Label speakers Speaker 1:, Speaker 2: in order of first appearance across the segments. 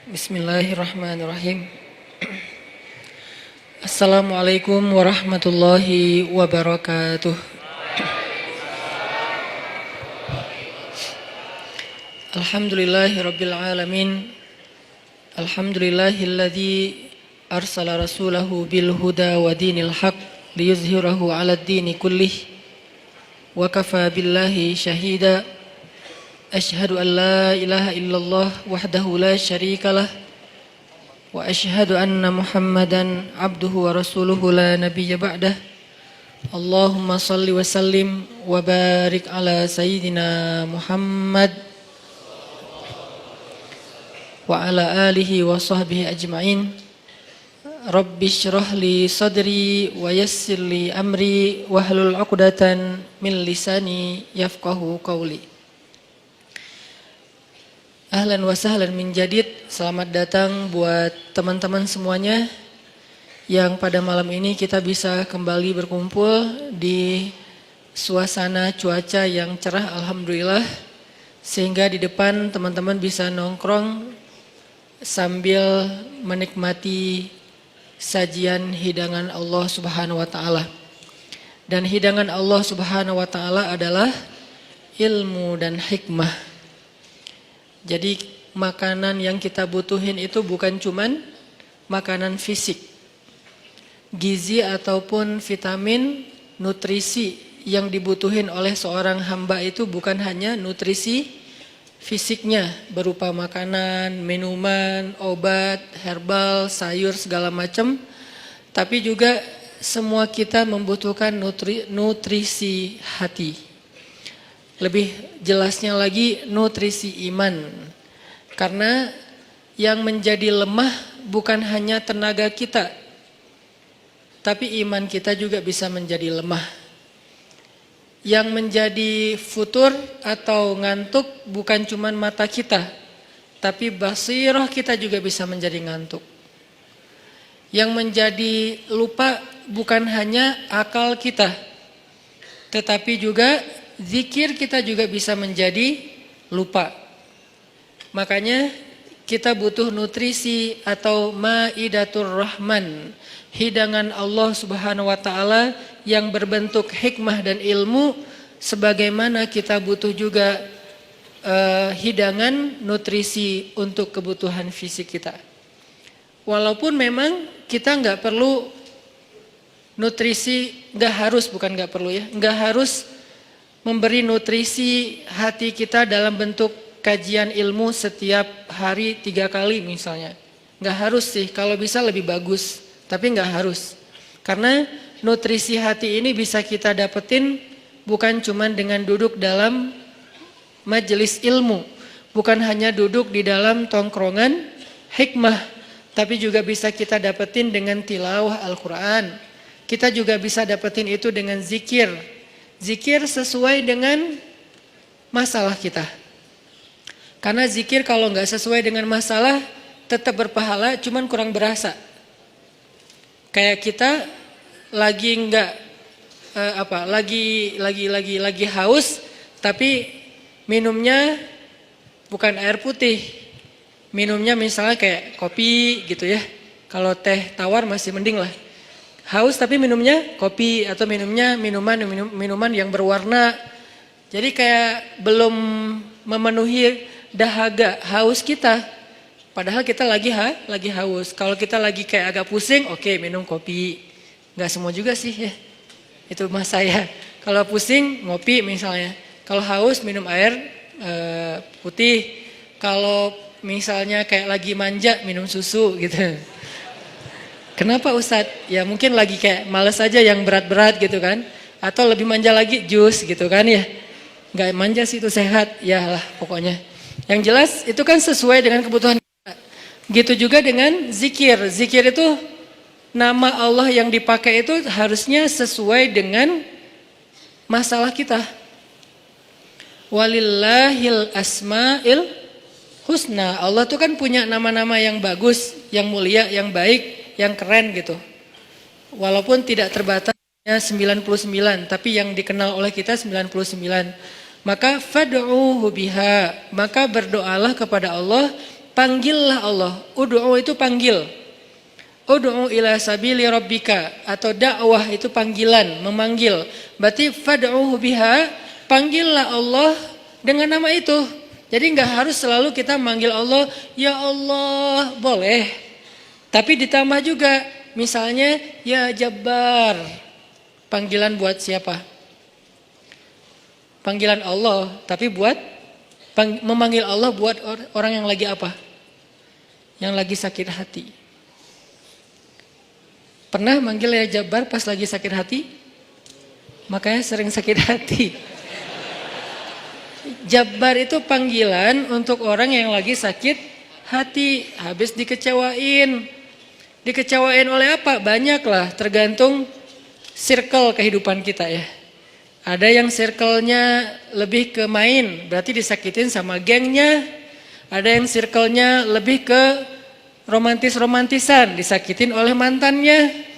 Speaker 1: Bismillahirrahmanirrahim. Assalamualaikum warahmatullahi wabarakatuh. Alhamdulillahirabbil alamin. Alhamdulillahilladzi arsala rasulahu bil huda wa dinil haq liyuzhirahu 'alad dini kullih. Wa kafa billahi syahida. Asyhadu an la ilaha illallah wahdahu la syarikalah. Wa asyhadu anna Muhammadan abduhu wa rasuluhu la nabiyya ba'dah. Allahumma salli wa sallim wa barik ala sayyidina Muhammad wa ala alihi wa sahbihi ajma'in. Rabbi syrah li sadri wa yassir li amri wahlul 'uqdatan min lisani yafqahu qawli. Ahlan wa sahlan min jadid. Selamat datang buat teman-teman semuanya yang pada malam ini kita bisa kembali berkumpul di suasana cuaca yang cerah alhamdulillah, sehingga di depan teman-teman bisa nongkrong sambil menikmati sajian hidangan Allah Subhanahu wa taala. Dan hidangan Allah Subhanahu wa taala adalah ilmu dan hikmah. Jadi makanan yang kita butuhin itu bukan cuman makanan fisik. Gizi ataupun vitamin, nutrisi yang dibutuhin oleh seorang hamba itu bukan hanya nutrisi fisiknya berupa makanan, minuman, obat, herbal, sayur segala macam, tapi juga semua kita membutuhkan nutrisi hati. Lebih jelasnya lagi nutrisi iman. Karena yang menjadi lemah bukan hanya tenaga kita, tapi iman kita juga bisa menjadi lemah. Yang menjadi futur atau ngantuk bukan cuma mata kita, tapi basirah kita juga bisa menjadi ngantuk. Yang menjadi lupa bukan hanya akal kita, tetapi juga zikir kita juga bisa menjadi lupa. Makanya kita butuh nutrisi atau maidatur rahman, hidangan Allah Subhanahu wa taala yang berbentuk hikmah dan ilmu, sebagaimana kita butuh juga hidangan nutrisi untuk kebutuhan fisik kita. Walaupun memang kita nggak perlu nutrisi, nggak harus memberi nutrisi hati kita dalam bentuk kajian ilmu setiap hari 3 kali misalnya. Nggak harus sih, kalau bisa lebih bagus, tapi nggak harus. Karena nutrisi hati ini bisa kita dapetin bukan cuma dengan duduk dalam majelis ilmu, bukan hanya duduk di dalam tongkrongan hikmah, tapi juga bisa kita dapetin dengan tilawah Al-Quran. Kita juga bisa dapetin itu dengan zikir. Zikir sesuai dengan masalah kita. Karena zikir kalau nggak sesuai dengan masalah tetap berpahala, cuman kurang berasa. Kayak kita lagi nggak lagi haus, tapi minumnya bukan air putih, minumnya misalnya kayak kopi gitu ya. Kalau teh tawar masih mending lah. Haus tapi minumnya kopi atau minumnya minuman yang berwarna. Jadi kayak belum memenuhi dahaga haus kita. Padahal kita lagi haus. Kalau kita lagi kayak agak pusing, oke, minum kopi. Enggak semua juga sih ya. Itu mas saya. Kalau pusing ngopi misalnya. Kalau haus minum air putih. Kalau misalnya kayak lagi manja minum susu gitu. Kenapa Ustadz? Ya mungkin lagi kayak males aja yang berat-berat gitu kan. Atau lebih manja lagi jus gitu kan ya. Gak manja sih itu sehat. Ya lah pokoknya. Yang jelas itu kan sesuai dengan kebutuhan kita. Gitu juga dengan zikir. Zikir itu nama Allah yang dipakai itu harusnya sesuai dengan masalah kita. Walillahil asma'il husna. Allah tuh kan punya nama-nama yang bagus, yang mulia, yang baik, yang keren gitu. Walaupun tidak terbatas 99, tapi yang dikenal oleh kita 99. Maka fad'uhu biha, maka berdoalah kepada Allah Panggillah Allah. Ud'u itu panggil. Ud'u ila sabili rabbika, atau dakwah itu panggilan, memanggil. Berarti fad'uhu biha, panggillah Allah dengan nama itu. Jadi enggak harus selalu kita manggil Allah, ya Allah, boleh. Tapi ditambah juga, misalnya ya Jabbar. Panggilan buat siapa? Panggilan Allah, tapi buat memanggil Allah buat orang yang lagi apa? Yang lagi sakit hati. Pernah manggil ya Jabbar pas lagi sakit hati? Makanya sering sakit hati. Jabbar itu panggilan untuk orang yang lagi sakit hati, habis dikecewain. Dikecewain oleh apa? Banyak lah, tergantung circle kehidupan kita ya. Ada yang circle-nya lebih ke main, berarti disakitin sama gengnya. Ada yang circle-nya lebih ke romantis-romantisan, disakitin oleh mantannya.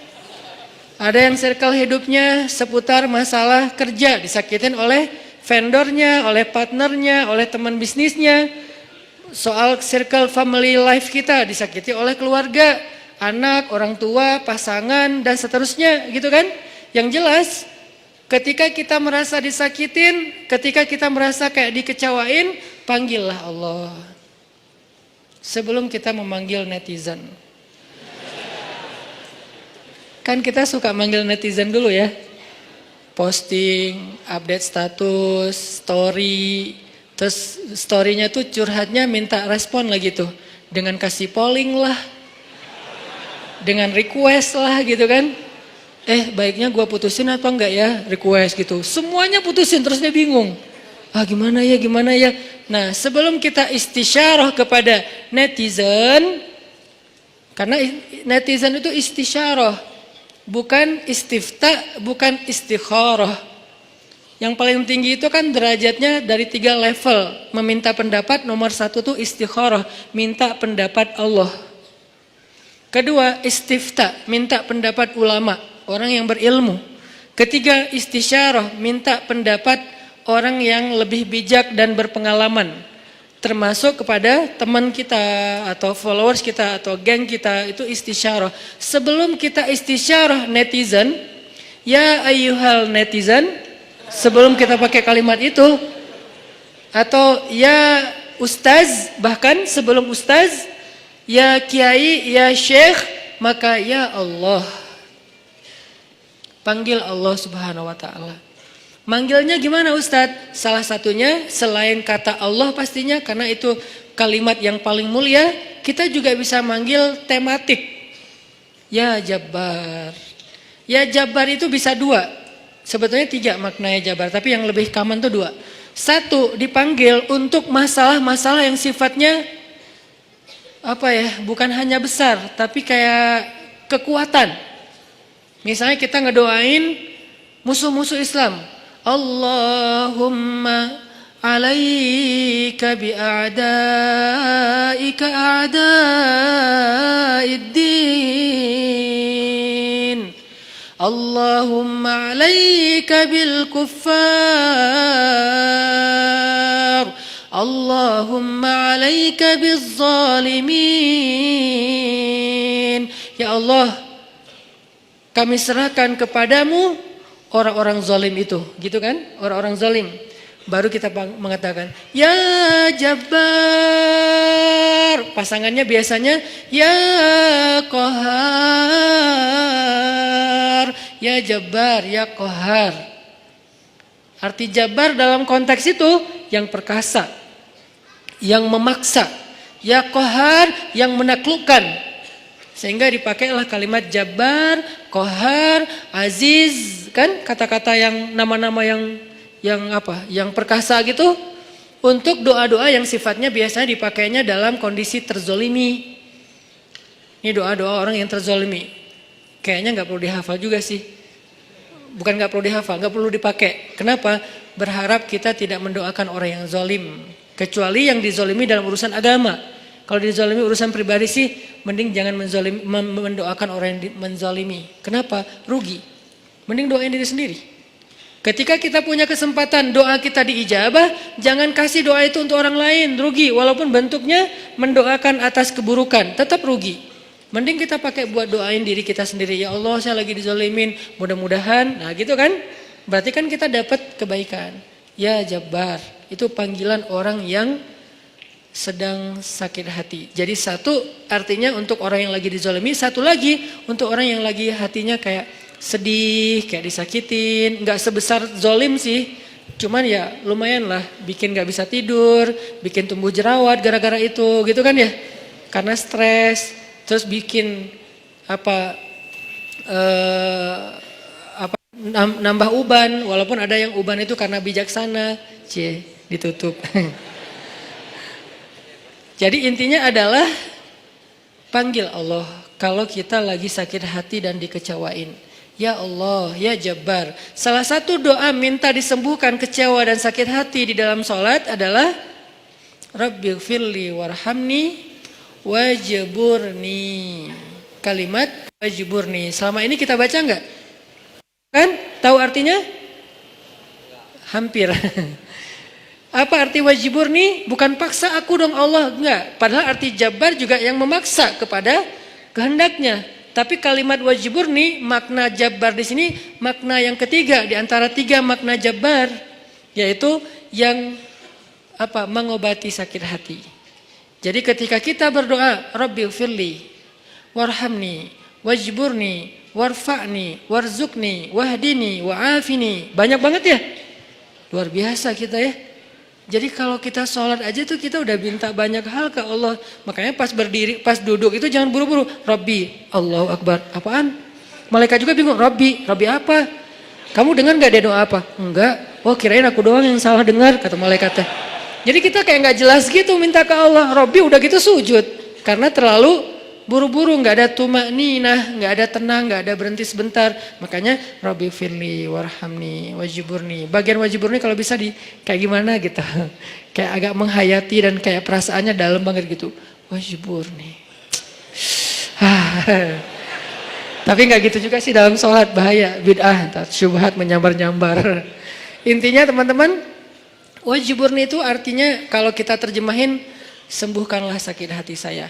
Speaker 1: Ada yang circle hidupnya seputar masalah kerja, disakitin oleh vendornya, oleh partnernya, oleh teman bisnisnya. Soal circle family life kita disakiti oleh keluarga, anak, orang tua, pasangan, dan seterusnya gitu kan. Yang jelas ketika kita merasa disakitin, ketika kita merasa kayak dikecewain, panggillah Allah. Sebelum kita memanggil netizen. Kan kita suka manggil netizen dulu ya. Posting, update status, story. Terus story-nya tuh curhatnya minta respon lagi tuh. Dengan kasih polling lah. Dengan request lah gitu kan. Baiknya gua putusin atau enggak ya, request gitu. Semuanya putusin, terus dia bingung. Gimana ya. Nah, sebelum kita istisyarah kepada netizen, karena netizen itu istisyarah, bukan istifta, bukan istikharah. Yang paling tinggi itu kan derajatnya dari 3 level. Meminta pendapat, nomor 1 tuh istikharah, minta pendapat Allah. Kedua, istifta, minta pendapat ulama, orang yang berilmu. Ketiga, istisyarah, minta pendapat orang yang lebih bijak dan berpengalaman. Termasuk kepada teman kita atau followers kita atau geng kita, itu istisyarah. Sebelum kita istisyarah netizen, ya ayyuhal netizen, sebelum kita pakai kalimat itu, atau ya ustaz, bahkan sebelum ustaz, ya kiai, ya syekh, maka ya Allah. Panggil Allah Subhanahu wa ta'ala. Manggilnya gimana Ustadz? Salah satunya selain kata Allah pastinya, karena itu kalimat yang paling mulia, kita juga bisa manggil tematik. Ya Jabbar. Ya Jabbar itu bisa 2. Sebetulnya 3 maknanya Jabbar, tapi yang lebih common itu 2. 1, dipanggil untuk masalah-masalah yang sifatnya bukan hanya besar, tapi kayak kekuatan. Misalnya kita ngedoain musuh-musuh Islam. Allahumma alaika bi'a'daika a'da'iddin. Allahumma alaika bil kuffar. Allahumma alaika biz zalimin. Ya Allah, kami serahkan kepadamu orang-orang zalim itu, gitu kan? Orang-orang zalim. Baru kita mengatakan, ya Jabbar. Pasangannya biasanya, ya Qahar. Ya Jabbar, ya Qahar. Arti Jabbar dalam konteks itu, yang perkasa, yang memaksa. Ya Qahar, yang menaklukkan. Sehingga dipakailah kalimat Jabbar, Qahar, Aziz, kan kata-kata yang nama-nama yang perkasa gitu, untuk doa-doa yang sifatnya biasanya dipakainya dalam kondisi terzolimi. Ini doa-doa orang yang terzolimi. Kayaknya nggak perlu dihafal juga sih. Bukan nggak perlu dihafal, nggak perlu dipakai. Kenapa? Berharap kita tidak mendoakan orang yang zolim, kecuali yang dizolimi dalam urusan agama. Kalau dizalimi urusan pribadi sih, mending jangan mendoakan orang yang menzalimi. Kenapa? Rugi. Mending doain diri sendiri. Ketika kita punya kesempatan doa kita diijabah, jangan kasih doa itu untuk orang lain, rugi. Walaupun bentuknya mendoakan atas keburukan, tetap rugi. Mending kita pakai buat doain diri kita sendiri. Ya Allah, saya lagi dizalimin, mudah-mudahan. Nah gitu kan, berarti kan kita dapat kebaikan. Ya Jabbar, itu panggilan orang yang sedang sakit hati. Jadi satu artinya untuk orang yang lagi dizalimi, satu lagi untuk orang yang lagi hatinya kayak sedih, kayak disakitin. Nggak sebesar zolim sih, cuman ya lumayan lah, bikin nggak bisa tidur, bikin tumbuh jerawat gara-gara itu, gitu kan ya? Karena stres, terus bikin nambah uban, walaupun ada yang uban itu karena bijaksana, ditutup. Jadi intinya adalah panggil Allah kalau kita lagi sakit hati dan dikecewain. Ya Allah, ya Jabbar. Salah satu doa minta disembuhkan kecewa dan sakit hati di dalam sholat adalah Rabbighfirli warhamni wajburni. Kalimat wajburni. Selama ini kita baca enggak? Kan? Tahu artinya? Hampir. Apa arti wajburni? Bukan paksa aku dong Allah, enggak. Padahal arti Jabbar juga yang memaksa kepada kehendaknya. Tapi kalimat wajburni, makna Jabbar di sini makna yang ketiga di antara tiga makna Jabbar, yaitu yang mengobati sakit hati. Jadi ketika kita berdoa, Rabbighfirli warhamni wajburni warfa'ni warzuqni wahdini wa'afini. Banyak banget ya. Luar biasa kita ya. Jadi kalau kita sholat aja tuh kita udah minta banyak hal ke Allah. Makanya pas berdiri, pas duduk itu jangan buru-buru. Rabbi, Allahu Akbar. Apaan? Malaikat juga bingung. Rabbi apa? Kamu dengar gak dia doa apa? Enggak. Oh kirain aku doang yang salah dengar, kata malaikatnya. Jadi kita kayak gak jelas gitu minta ke Allah. Rabbi udah gitu sujud. Karena terlalu buru-buru, gak ada tumakninah, gak ada tenang, gak ada berhenti sebentar. Makanya Rabbi firli warhamni wajiburni. Bagian wajiburni kalau bisa kayak gimana gitu. Kayak agak menghayati dan kayak perasaannya dalam banget gitu. Wajiburni. Tapi gak gitu juga sih dalam sholat, bahaya. Bid'ah, syubhat menyambar-nyambar. Intinya teman-teman, wajiburni itu artinya kalau kita terjemahin, sembuhkanlah sakit hati saya.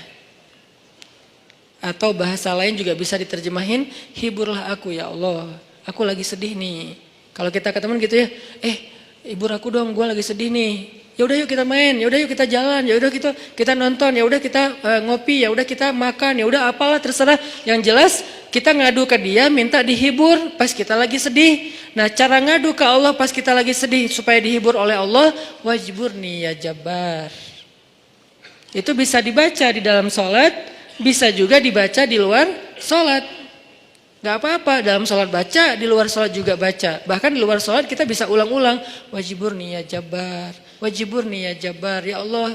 Speaker 1: Atau bahasa lain juga bisa diterjemahin, hiburlah aku ya Allah, aku lagi sedih nih. Kalau kita ke teman gitu ya, hibur aku dong, gue lagi sedih nih. Ya udah yuk kita main, ya udah yuk kita jalan, ya udah kita nonton, ya udah kita ngopi, ya udah kita makan, ya udah apalah terserah. Yang jelas kita ngadu ke dia, minta dihibur pas kita lagi sedih. Nah cara ngadu ke Allah pas kita lagi sedih supaya dihibur oleh Allah, wajburni ya Jabbar. Itu bisa dibaca di dalam sholat. Bisa juga dibaca di luar sholat. Gak apa-apa, dalam sholat baca, di luar sholat juga baca. Bahkan di luar sholat kita bisa ulang-ulang. Wajiburni ya Jabbar, wajiburni ya Jabbar. Ya Allah,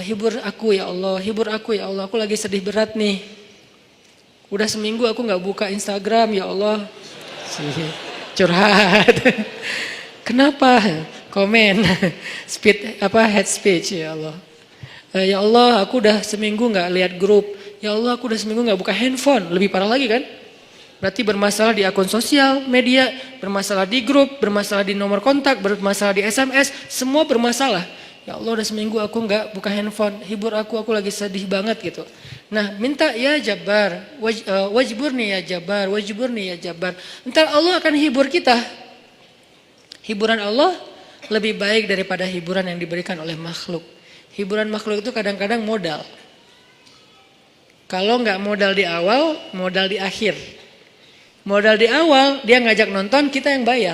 Speaker 1: hibur aku ya Allah, hibur aku ya Allah. Aku lagi sedih berat nih. Udah seminggu aku gak buka Instagram ya Allah. Curhat. Kenapa? Komen. Head speech ya Allah. Ya Allah, aku udah seminggu gak lihat grup. Ya Allah, aku udah seminggu gak buka handphone. Lebih parah lagi kan? Berarti bermasalah di akun sosial media, bermasalah di grup, bermasalah di nomor kontak, bermasalah di SMS, semua bermasalah. Ya Allah, udah seminggu aku gak buka handphone. Hibur aku lagi sedih banget gitu. Nah, minta ya Jabbar, wajiburni ya Jabbar, wajiburni ya Jabbar. Ntar Allah akan hibur kita. Hiburan Allah lebih baik daripada hiburan yang diberikan oleh makhluk. Hiburan makhluk itu kadang-kadang modal. Kalau nggak modal di awal, modal di akhir. Modal di awal, dia ngajak nonton, kita yang bayar.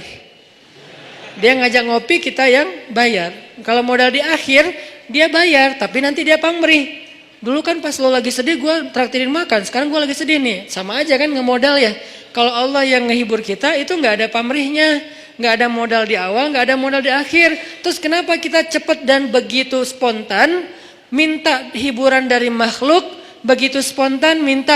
Speaker 1: Dia ngajak ngopi, kita yang bayar. Kalau modal di akhir, dia bayar, tapi nanti dia pamrih. Dulu kan pas lo lagi sedih, gue traktirin makan. Sekarang gue lagi sedih nih, sama aja kan ngemodal ya. Kalau Allah yang ngehibur kita, itu nggak ada pamrihnya. Nggak ada modal di awal, nggak ada modal di akhir. Terus kenapa kita cepat dan begitu spontan minta hiburan dari makhluk, begitu spontan minta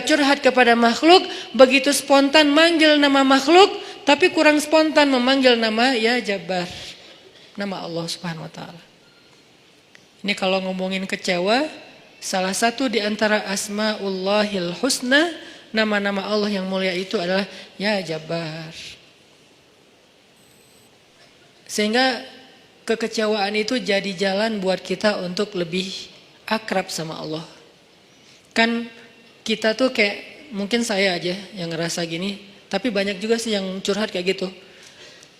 Speaker 1: curhat kepada makhluk, begitu spontan manggil nama makhluk, tapi kurang spontan memanggil nama ya Jabbar, nama Allah Subhanahu Wa Taala. Ini kalau ngomongin kecewa, salah satu di antara Asmaullahil Husna, nama-nama Allah yang mulia itu adalah ya Jabbar. Sehingga kekecewaan itu jadi jalan buat kita untuk lebih akrab sama Allah. Kan kita tuh kayak, mungkin saya aja yang ngerasa gini, tapi banyak juga sih yang curhat kayak gitu.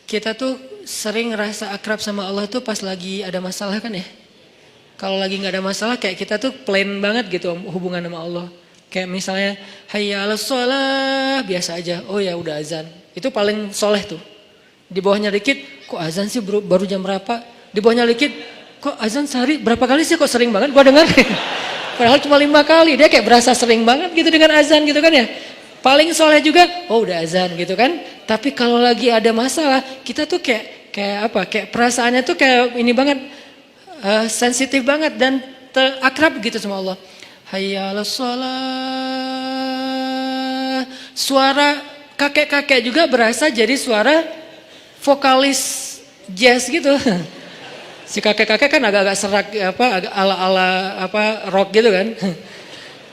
Speaker 1: Kita tuh sering ngerasa akrab sama Allah tuh pas lagi ada masalah kan ya. Kalau lagi gak ada masalah kayak kita tuh plain banget gitu hubungan sama Allah. Kayak misalnya hayya 'alas shalah biasa aja. Oh ya udah azan. Itu paling soleh tuh. Di bawahnya dikit, kok azan sih baru jam berapa? Di bawahnya dikit, kok azan sehari berapa kali sih, kok sering banget gua dengar. Padahal cuma 5 kali. Dia kayak berasa sering banget gitu dengan azan gitu kan ya. Paling soleh juga, oh udah azan gitu kan. Tapi kalau lagi ada masalah, kita tuh kayak apa? Kayak perasaannya tuh kayak ini banget, sensitif banget dan akrab gitu sama Allah. Hayya 'alas shalah. Suara kakek-kakek juga berasa jadi suara vokalis jazz gitu. Si kakek-kakek kan agak-agak serak apa, agak ala-ala apa rock gitu kan.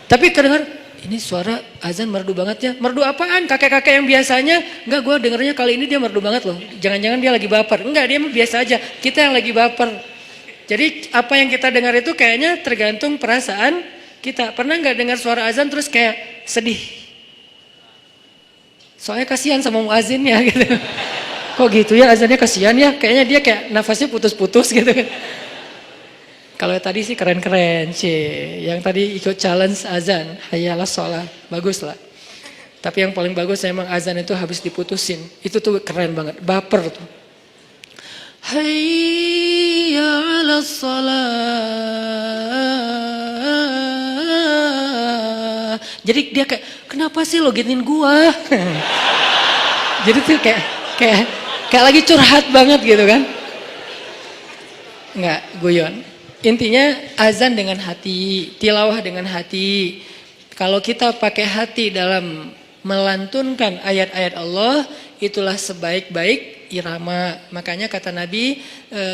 Speaker 1: Tapi kedengar ini suara azan merdu banget ya. Merdu apaan? Kakek-kakek yang biasanya enggak, gue dengernya kali ini dia merdu banget loh. Jangan-jangan dia lagi baper. Enggak, dia biasa aja. Kita yang lagi baper. Jadi apa yang kita dengar itu kayaknya tergantung perasaan kita. Pernah nggak dengar suara azan terus kayak sedih? Soalnya kasihan sama muazinnya gitu. Kok gitu ya azannya, kasihan ya? Kayaknya dia kayak nafasnya putus-putus gitu kan. Kalau tadi sih keren-keren sih. Yang tadi ikut challenge azan, hayya 'alas shalah, bagus lah. Tapi yang paling bagus emang azan itu habis diputusin. Itu tuh keren banget, baper tuh. Hayya 'alas shalah. Jadi dia kayak, kenapa sih lo giniin gua? Jadi tuh kayak lagi curhat banget gitu kan. Enggak, guyon. Intinya azan dengan hati, tilawah dengan hati. Kalau kita pakai hati dalam melantunkan ayat-ayat Allah, itulah sebaik-baik irama. Makanya kata Nabi,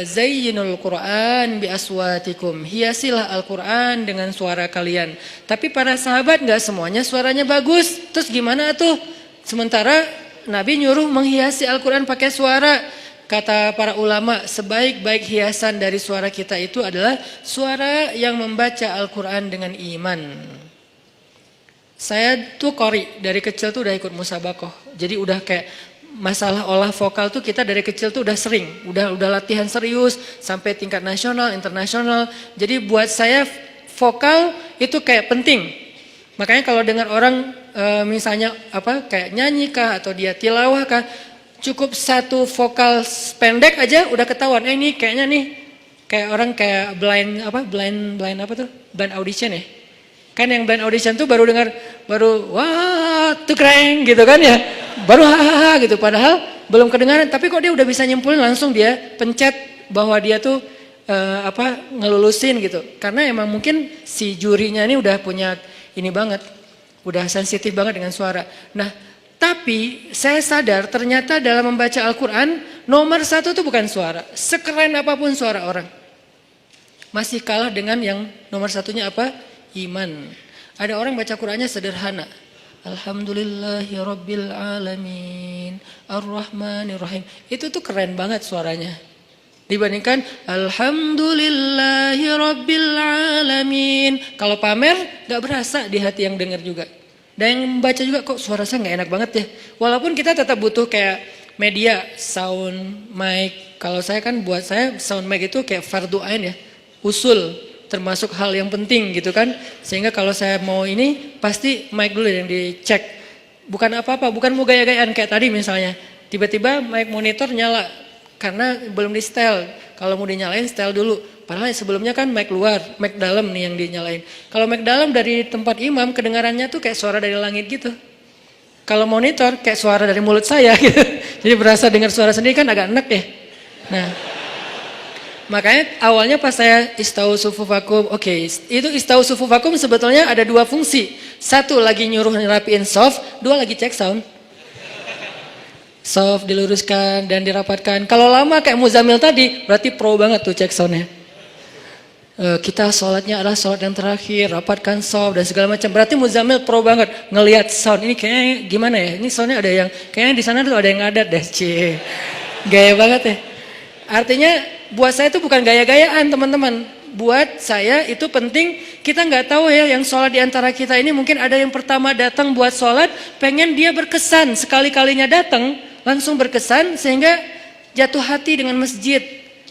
Speaker 1: zayyinul Qur'an bi aswatikum. Hiasilah Al-Qur'an dengan suara kalian. Tapi para sahabat enggak semuanya suaranya bagus. Terus gimana tuh? Sementara Nabi nyuruh menghiasi Al-Quran pakai suara. Kata para ulama, sebaik-baik hiasan dari suara kita itu adalah suara yang membaca Al-Quran dengan iman. Saya tuh qori, dari kecil tuh udah ikut musabakoh. Jadi udah kayak masalah olah vokal tuh kita dari kecil tuh udah sering. Udah latihan serius sampai tingkat nasional, internasional. Jadi buat saya vokal itu kayak penting. Makanya kalau dengar orang misalnya apa kayak nyanyi kah atau dia tilawah kah, cukup satu vokal pendek aja udah ketahuan. Ini kayaknya nih kayak orang kayak blind apa tuh? Blind audition ya. Kan yang blind audition tuh baru dengar wah tuh keren gitu kan ya. Baru hahaha gitu padahal belum kedengaran, tapi kok dia udah bisa nyimpulin langsung dia pencet bahwa dia tuh ngelulusin gitu. Karena emang mungkin si jurinya ini udah punya ini banget. Udah sensitif banget dengan suara. Nah, tapi saya sadar ternyata dalam membaca Al-Quran, nomor 1 itu bukan suara. Sekeren apapun suara orang. Masih kalah dengan yang nomor 1-nya apa? Iman. Ada orang baca Qurannya sederhana. Alhamdulillahirabbil alamin, Ar-Rahmanir-Rahim. Itu tuh keren banget suaranya. Dibandingkan Alhamdulillahirabbil alamin. Kalau pamer gak berasa di hati yang dengar juga. Dan yang membaca juga kok suara saya gak enak banget ya. Walaupun kita tetap butuh kayak media, sound, mic. Kalau saya kan buat saya sound mic itu kayak fardu ain ya. Usul, termasuk hal yang penting gitu kan. Sehingga kalau saya mau ini pasti mic dulu yang dicek. Bukan apa-apa, bukan mau gaya-gayaan kayak tadi misalnya. Tiba-tiba mic monitor nyala. Karena belum di setel. Kalau mau dinyalain setel dulu. Padahal sebelumnya kan mic luar, mic dalam nih yang dinyalain. Kalau mic dalam dari tempat imam kedengarannya tuh kayak suara dari langit gitu. Kalau monitor kayak suara dari mulut saya gitu. Jadi berasa dengar suara sendiri kan agak enak ya. Nah, makanya awalnya pas saya istau sufufakum, oke, itu istau sufufakum sebetulnya ada 2 fungsi. 1 lagi nyuruh ngerapiin soft, 2 lagi cek sound. Soft diluruskan dan dirapatkan. Kalau lama kayak Muzamil tadi, berarti pro banget tuh cek soundnya. Kita sholatnya adalah sholat yang terakhir, rapatkan soft dan segala macam. Berarti Muzamil pro banget ngelihat sound ini kayaknya gimana ya? Ini soundnya ada yang kayaknya di sana tuh ada yang ngadat deh, cie. Gaya banget ya. Artinya buat saya itu bukan gaya-gayaan teman-teman. Buat saya itu penting, kita nggak tahu ya yang sholat di antara kita ini mungkin ada yang pertama datang buat sholat, pengen dia berkesan, sekali-kalinya datang, langsung berkesan sehingga jatuh hati dengan masjid,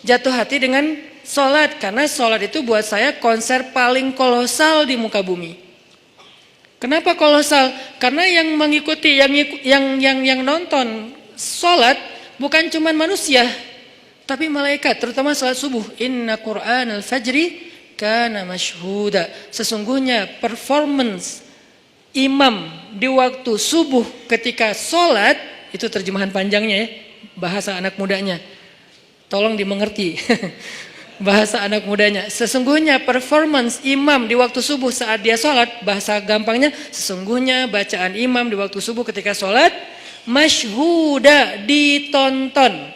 Speaker 1: jatuh hati dengan sholat. Karena sholat itu buat saya konser paling kolosal di muka bumi. Kenapa kolosal? Karena yang mengikuti, yang nonton sholat bukan cuma manusia, tapi malaikat, terutama salat subuh. Inna Qur'anal fajri kana masyhuda. Sesungguhnya performance imam di waktu subuh ketika sholat, itu terjemahan panjangnya ya, bahasa anak mudanya. Tolong dimengerti. Bahasa anak mudanya. Sesungguhnya performance imam di waktu subuh saat dia sholat, bahasa gampangnya, sesungguhnya bacaan imam di waktu subuh ketika sholat, masyhuda, ditonton.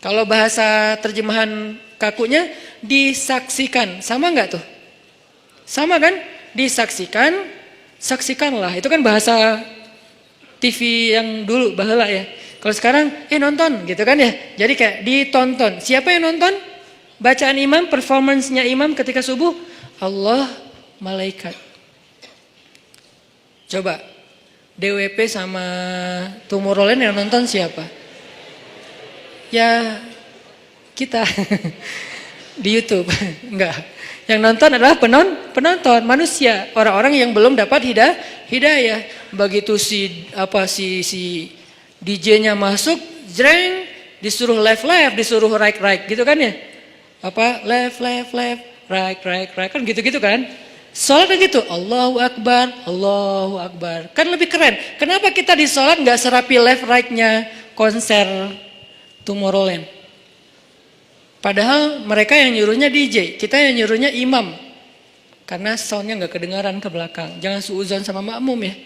Speaker 1: Kalau bahasa terjemahan kakunya, disaksikan. Sama enggak tuh? Sama kan? Disaksikan, saksikanlah. Itu kan bahasa TV yang dulu, baheula ya. Kalau sekarang, nonton gitu kan ya. Jadi kayak ditonton. Siapa yang nonton? Bacaan imam, performance-nya imam ketika subuh, Allah, malaikat. Coba, DWP sama Tomorrowland yang nonton siapa? Ya, kita. Di YouTube. Enggak. Yang nonton adalah penonton, manusia. Orang-orang yang belum dapat hidayah. Begitu si DJ-nya masuk, jreng, disuruh left, disuruh right, gitu kan ya? Left, right, kan gitu-gitu kan? Sholat kan gitu, Allahu Akbar, kan lebih keren. Kenapa kita di sholat nggak serapi left right-nya konser Tomorrowland? Padahal mereka yang nyuruhnya DJ, kita yang nyuruhnya imam. Karena soundnya nggak kedengaran ke belakang. Jangan suuzon sama makmum ya.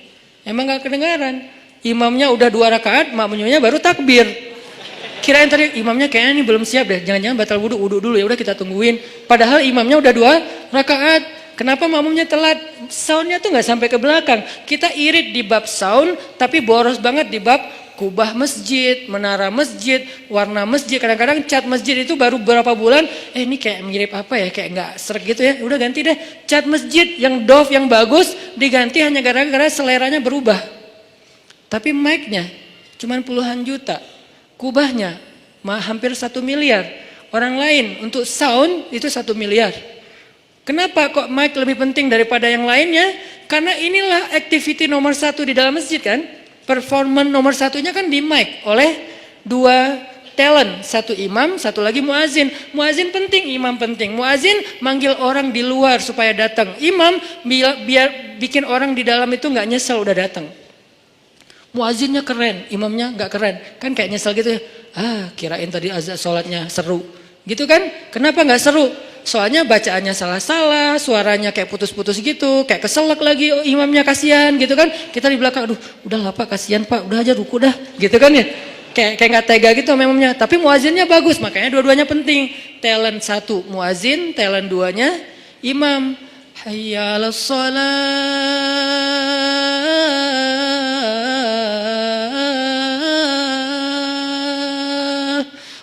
Speaker 1: Emang nggak kedengaran. Imamnya udah 2 rakaat, makmumnya baru takbir. Kirain tadi imamnya kayaknya ini belum siap deh, jangan-jangan batal wudhu dulu, ya udah kita tungguin. Padahal imamnya udah 2 rakaat. Kenapa makmumnya telat? Soundnya tuh nggak sampai ke belakang. Kita irit di bab sound, tapi boros banget di bab kubah masjid, menara masjid, warna masjid. Kadang-kadang cat masjid itu baru beberapa bulan, ini kayak mirip apa ya, kayak nggak sreg gitu ya. Udah ganti deh, cat masjid yang doff yang bagus diganti hanya gara-gara seleranya berubah. Tapi mic-nya cuma puluhan juta. Kubahnya hampir 1 miliar. Orang lain untuk sound itu 1 miliar. Kenapa kok mic lebih penting daripada yang lainnya? Karena inilah activity nomor 1 di dalam masjid kan. Performance nomor 1-nya kan di mic oleh 2 talent. 1 imam, 1 lagi muazin. Muazin penting, imam penting. Muazin manggil orang di luar supaya datang. Imam biar bikin orang di dalam itu gak nyesel udah datang. Muazinnya keren, imamnya nggak keren, kan kayak nyesel gitu ya. Kirain tadi azan sholatnya seru, gitu kan? Kenapa nggak seru? Soalnya bacaannya salah-salah, suaranya kayak putus-putus gitu, kayak keselak lagi. Imamnya kasihan, gitu kan? Kita di belakang, aduh, udah lah Pak, kasihan Pak, udah aja ruku dah, gitu kan ya? Kayak nggak tega gitu sama imamnya. Tapi muazinnya bagus, makanya dua-duanya penting. Talent 1 muazin, talent 2-nya imam. Hayya 'alas shalah.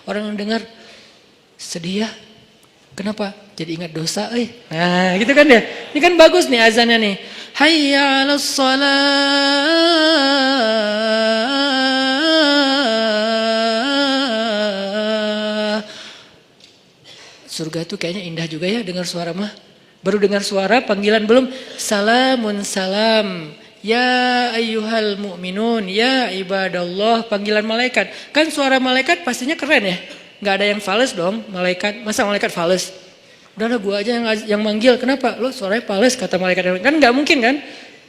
Speaker 1: Orang yang dengar sedih ya. Kenapa? Jadi ingat dosa, Nah, gitu kan ya. Ini kan bagus nih azannya nih. Hayya 'alas shalah. Surga tuh kayaknya indah juga ya dengar suara mah. Baru dengar suara, panggilan belum. Salamun salam. Ya ayyuhal mu'minun. Ya ibadallah. Panggilan malaikat. Kan suara malaikat pastinya keren ya. Gak ada yang fales dong malaikat. Masa malaikat fales? Udahlah gua aja yang manggil. Kenapa? Lo suaranya fales kata malaikat. Kan gak mungkin kan.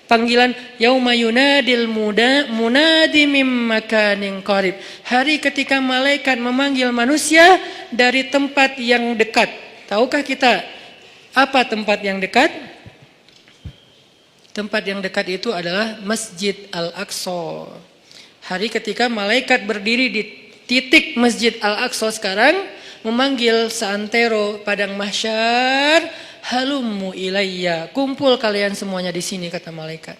Speaker 1: Panggilan yauma yunadil munadi mim makanin qarib. Hari ketika malaikat memanggil manusia dari tempat yang dekat. Tahukah kita apa tempat yang dekat? Tempat yang dekat itu adalah Masjid Al-Aqsa. Hari ketika malaikat berdiri di titik Masjid Al-Aqsa sekarang, memanggil seantero padang mahsyar, halummu ilayya, kumpul kalian semuanya di sini kata malaikat.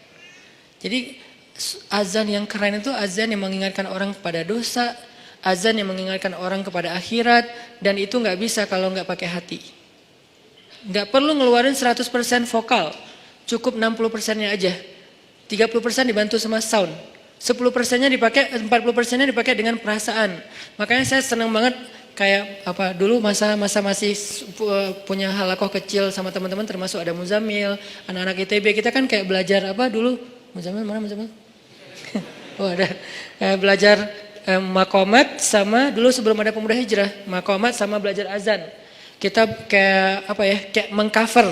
Speaker 1: Jadi azan yang keren itu azan yang mengingatkan orang pada dosa, azan yang mengingatkan orang kepada akhirat, dan itu nggak bisa kalau nggak pakai hati. Nggak perlu ngeluarin 100% vokal, cukup 60%-nya aja. 30% dibantu sama sound, 10%-nya dipakai, 40%-nya dipakai dengan perasaan. Makanya saya senang banget kayak dulu masa masih punya halakoh kecil sama teman-teman, termasuk ada Muzamil, anak-anak ITB, kita kan kayak belajar dulu, Muzamil mana Muzamil? Oh ada, belajar makomat sama dulu sebelum ada Pemuda Hijrah, makomat sama belajar azan. Kita kayak kayak mengcover.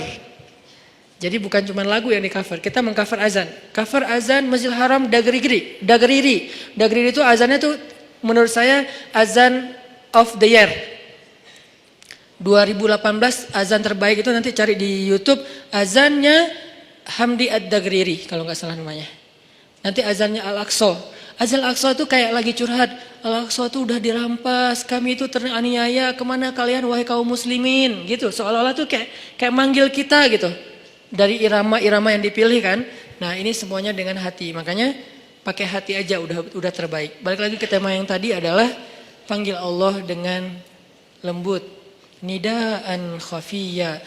Speaker 1: Jadi bukan cuma lagu yang di cover, kita mengcover azan. Cover azan Masjidil Haram Dagriri. Dagriri itu azannya tuh menurut saya azan of the year. 2018 azan terbaik itu nanti cari di YouTube, azannya Hamdi Ad-Dagriri kalau nggak salah namanya. Nanti azannya Al-Aqsa. Azan Al-Aqsa itu kayak lagi curhat. Al-Aqsa itu udah dirampas, kami itu teraniaya, kemana kalian wahai kaum muslimin? Gitu, seolah-olah tuh kayak manggil kita gitu. Dari irama-irama yang dipilih kan. Nah ini semuanya dengan hati. Makanya pakai hati aja udah terbaik. Balik lagi ke tema yang tadi adalah panggil Allah dengan lembut. Nidaan khafiyya.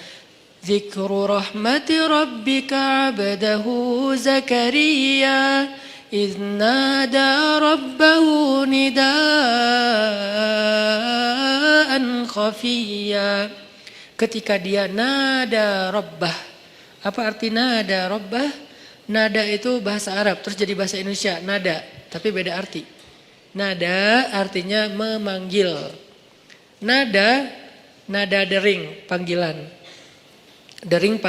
Speaker 1: Zikru rahmati rabbika abdahu Zakaria. إذ نادى ربه نداء خفيا. Ketika dia nada rabbah. Apa arti nada rabbah? Nada itu bahasa Arab, terus jadi bahasa Indonesia, nada, tapi beda arti. Nada artinya memanggil. Nada dering, panggilan. Dering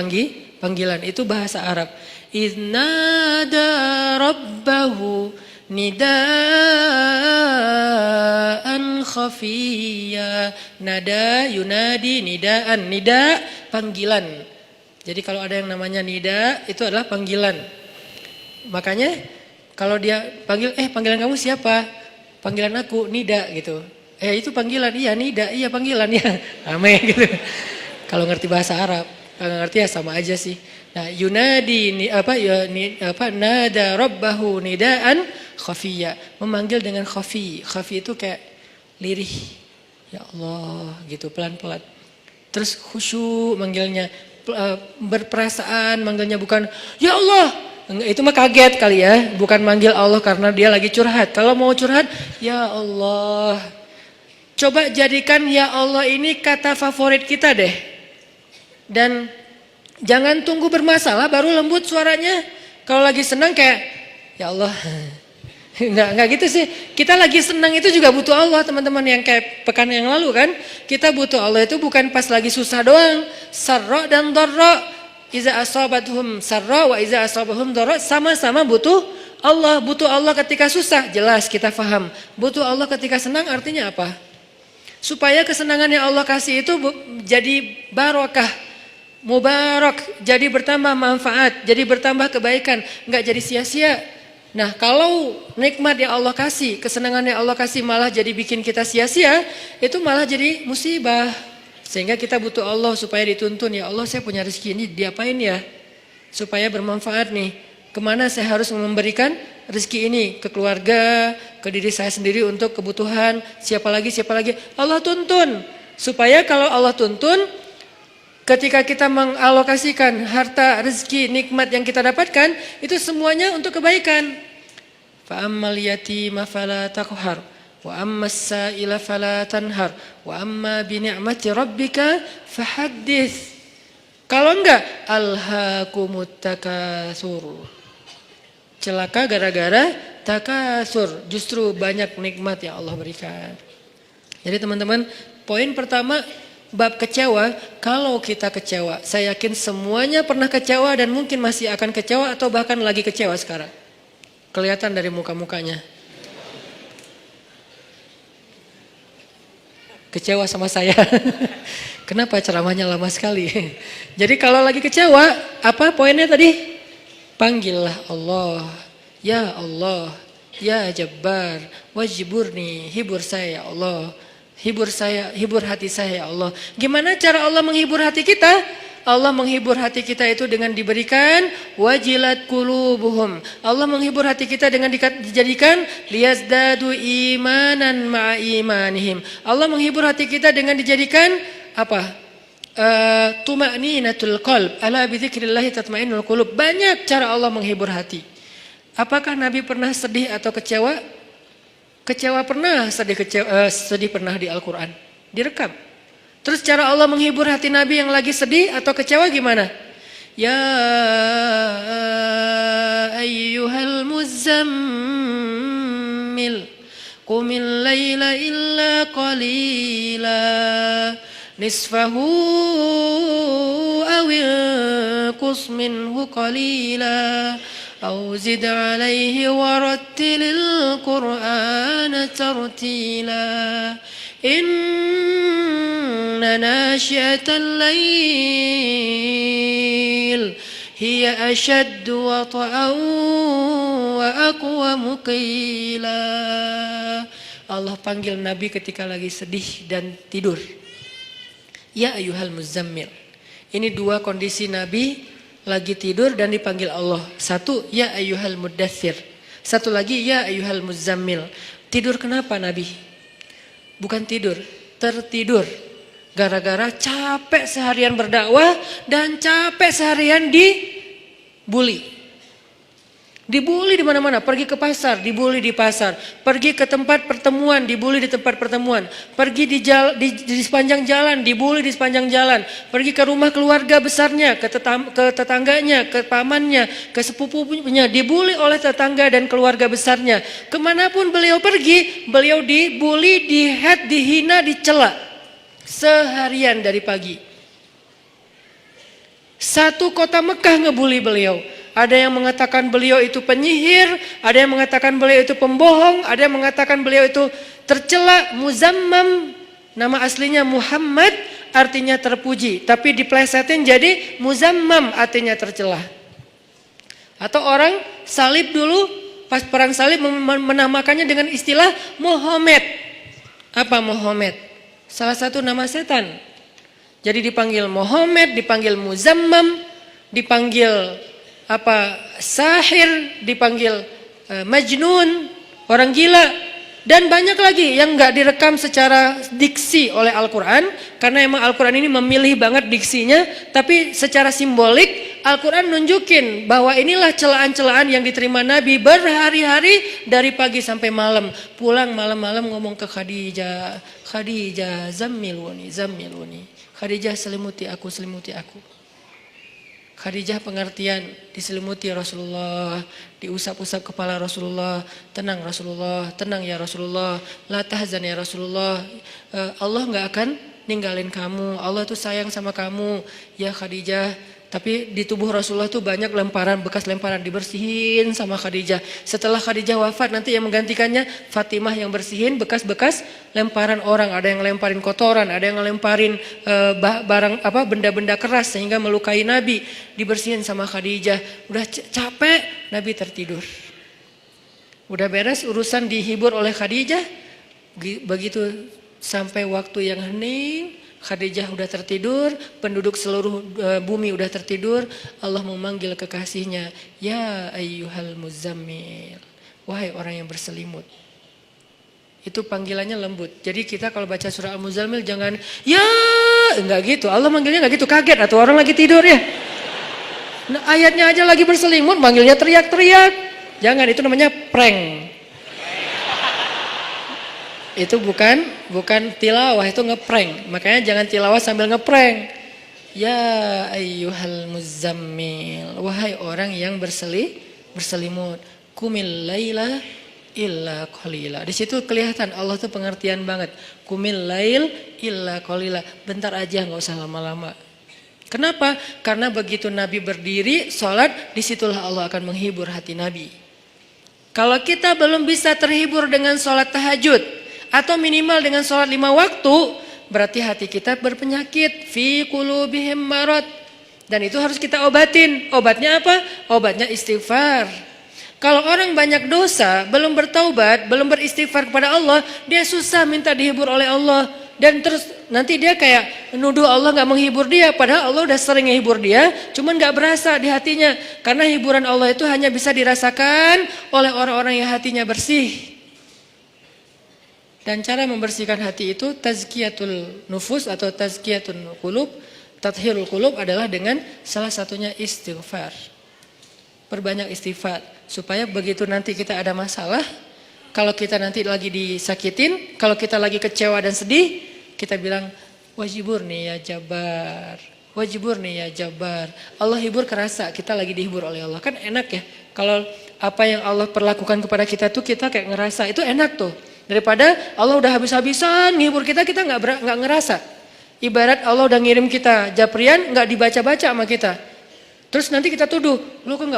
Speaker 1: panggilan, itu bahasa Arab. Iznada rabbahu nidaan khafiyya. Nada yunadi nidaan. Nida panggilan. Jadi kalau ada yang namanya nida itu adalah panggilan. Makanya kalau dia panggil, panggilan kamu siapa? Panggilan aku nida gitu. Itu panggilan, iya nida, iya panggilan ya. Ame gitu. Kalau ngerti bahasa Arab, kalau ngerti ya sama aja sih. Nah, yunadi nada rabbahu nidaan khafiyya, memanggil dengan khafi. Khafi itu kayak lirih. Ya Allah, gitu pelan-pelan. Terus khusyuk manggilnya, berperasaan manggilnya, bukan ya Allah. Itu mah kaget kali ya, bukan manggil Allah karena dia lagi curhat. Kalau mau curhat, ya Allah. Coba jadikan ya Allah ini kata favorit kita deh. Dan jangan tunggu bermasalah baru lembut suaranya. Kalau lagi senang kayak ya Allah. Enggak gitu sih. Kita lagi senang itu juga butuh Allah, teman-teman, yang kayak pekan yang lalu kan. Kita butuh Allah itu bukan pas lagi susah doang. Sarra dan dharra. Iza asabathum sarra wa iza asabahum dharra, sama-sama butuh Allah. Butuh Allah ketika susah, jelas kita paham. Butuh Allah ketika senang artinya apa? Supaya kesenangan yang Allah kasih itu jadi barokah. Mubarak, jadi bertambah manfaat, jadi bertambah kebaikan, enggak jadi sia-sia. Nah, kalau nikmat yang Allah kasih, kesenangan yang Allah kasih malah jadi bikin kita sia-sia, itu malah jadi musibah. Sehingga kita butuh Allah supaya dituntun, ya Allah saya punya rezeki ini diapain ya? Supaya bermanfaat nih. Kemana saya harus memberikan rezeki ini? Ke keluarga, ke diri saya sendiri untuk kebutuhan, siapa lagi? Allah tuntun. Supaya kalau Allah tuntun, ketika kita mengalokasikan harta, rezeki, nikmat yang kita dapatkan, itu semuanya untuk kebaikan. Fa ammal yatima fala taqhar, wa ammas sa'ila fala tanhar, wa amma bi ni'mati rabbika fahaddits. Kalau enggak, alhaakumut takatsur. Celaka gara-gara takasur, justru banyak nikmat yang Allah berikan. Jadi teman-teman, poin pertama, bab kecewa, kalau kita kecewa, saya yakin semuanya pernah kecewa dan mungkin masih akan kecewa atau bahkan lagi kecewa sekarang. Kelihatan dari muka-mukanya. Kecewa sama saya. Kenapa ceramahnya lama sekali? Jadi kalau lagi kecewa, apa poinnya tadi? Panggillah Allah. Ya Allah, ya Jabbar, wajiburni, hibur saya ya Allah. Hibur saya, hibur hati saya ya Allah. Gimana cara Allah menghibur hati kita? Allah menghibur hati kita itu dengan diberikan wajilat qulubuhum. Allah menghibur hati kita dengan dijadikan liyazdadu imanan ma'a imanihim. Allah menghibur hati kita dengan dijadikan apa? Tuma'ninatul qalb. Ala bi dzikrillah tatma'innul qulub. Banyak cara Allah menghibur hati. Apakah Nabi pernah sedih atau kecewa? Kecewa pernah, sedih pernah di Al-Quran. Direkam. Terus cara Allah menghibur hati Nabi yang lagi sedih atau kecewa gimana? Ya ayyuhal muzammil qumil laila illa qalila nisfahu awil qus minhu qalila أو زد عليه ورتل القرآن ترتيلا إن ناشئة الليل هي أشد وطئا وأقوم قيلا. Allah panggil Nabi ketika lagi sedih dan tidur. Ya ayyuhal muzammil. Ini dua kondisi Nabi lagi tidur dan dipanggil Allah. Satu, ya ayyuhal muddathir. Satu lagi, ya ayyuhal muzammil. Tidur kenapa Nabi? Bukan tidur, tertidur. Gara-gara capek seharian berdakwah dan capek seharian dibully. Dibully di mana-mana, pergi ke pasar, dibully di pasar, pergi ke tempat pertemuan, dibully di tempat pertemuan, pergi di sepanjang jalan, dibully di sepanjang jalan, pergi ke rumah keluarga besarnya, ke tetangganya, ke pamannya, ke sepupunya, dibully oleh tetangga dan keluarga besarnya. Kemanapun beliau pergi, beliau dibully, dihead, dihina, dicela seharian dari pagi. Satu kota Mekah ngebully beliau. Ada yang mengatakan beliau itu penyihir, ada yang mengatakan beliau itu pembohong, ada yang mengatakan beliau itu tercela. Muzammam, nama aslinya Muhammad, artinya terpuji, tapi diplesetin jadi Muzammam, artinya tercela. Atau orang salib dulu, pas perang salib menamakannya dengan istilah Muhammad. Apa Muhammad? Salah satu nama setan. Jadi dipanggil Muhammad, dipanggil Muzammam, dipanggil sahir, dipanggil majnun, orang gila, dan banyak lagi yang nggak direkam secara diksi oleh Al-Quran, karena emang Al-Quran ini memilih banget diksinya, tapi secara simbolik Al-Quran nunjukin bahwa inilah celaan-celaan yang diterima Nabi berhari-hari dari pagi sampai malam. Pulang malam-malam ngomong ke Khadijah, Khadijah zammiluni, zammiluni, Khadijah selimuti aku, selimuti aku. Khadijah pengertian, diselimuti Rasulullah, diusap-usap kepala Rasulullah, tenang Rasulullah, tenang ya Rasulullah, la tahzan ya Rasulullah, Allah gak akan ninggalin kamu, Allah tuh sayang sama kamu ya Khadijah. Tapi di tubuh Rasulullah tuh banyak lemparan, bekas lemparan, dibersihin sama Khadijah. Setelah Khadijah wafat, nanti yang menggantikannya Fatimah yang bersihin bekas-bekas lemparan orang. Ada yang lemparin kotoran, ada yang lemparin barang benda-benda keras sehingga melukai Nabi, dibersihin sama Khadijah. Udah capek, Nabi tertidur. Udah beres urusan dihibur oleh Khadijah, begitu sampai waktu yang hening, Khadijah udah tertidur, penduduk seluruh bumi udah tertidur, Allah memanggil kekasihnya, ya ayyuhal muzammil, wahai orang yang berselimut. Itu panggilannya lembut. Jadi kita kalau baca surah Al-Muzammil jangan ya, enggak gitu. Allah manggilnya enggak gitu, kaget atau orang lagi tidur ya. Nah, ayatnya aja lagi berselimut, manggilnya teriak-teriak. Jangan, itu namanya prank. Itu bukan tilawah, itu ngeprank. Makanya jangan tilawah sambil ngeprank. Ya ayyuhal muzammil, wahai orang yang berselimut, kumil laila illa qalila. Di situ kelihatan Allah tuh pengertian banget. Kumil lail illa qalila. Bentar aja, enggak usah lama-lama. Kenapa? Karena begitu Nabi berdiri sholat, disitulah Allah akan menghibur hati Nabi. Kalau kita belum bisa terhibur dengan sholat tahajud atau minimal dengan sholat 5 waktu, berarti hati kita berpenyakit, fi qulubihim marad, dan itu harus kita obatin. Obatnya apa? Obatnya istighfar. Kalau orang banyak dosa, belum bertaubat, belum beristighfar kepada Allah, dia susah minta dihibur oleh Allah. Dan terus nanti dia kayak nuduh Allah gak menghibur dia. Padahal Allah udah sering menghibur dia, cuman gak berasa di hatinya. Karena hiburan Allah itu hanya bisa dirasakan oleh orang-orang yang hatinya bersih. Dan cara membersihkan hati itu tazkiyatul nufus atau tazkiyatul qulub, tathhirul qulub adalah dengan salah satunya istighfar. Perbanyak istighfar supaya begitu nanti kita ada masalah, kalau kita nanti lagi disakitin, kalau kita lagi kecewa dan sedih, kita bilang wajibur nih ya Jabar, wajibur nih ya Jabar. Allah hibur kerasa, kita lagi dihibur oleh Allah. Kan enak ya, kalau apa yang Allah perlakukan kepada kita tuh kita kayak ngerasa, itu enak tuh. Daripada Allah udah habis-habisan ngehibur kita, kita nggak ngerasa. Ibarat Allah udah ngirim kita japrian, nggak dibaca-baca sama kita. Terus nanti kita tuduh, lu kok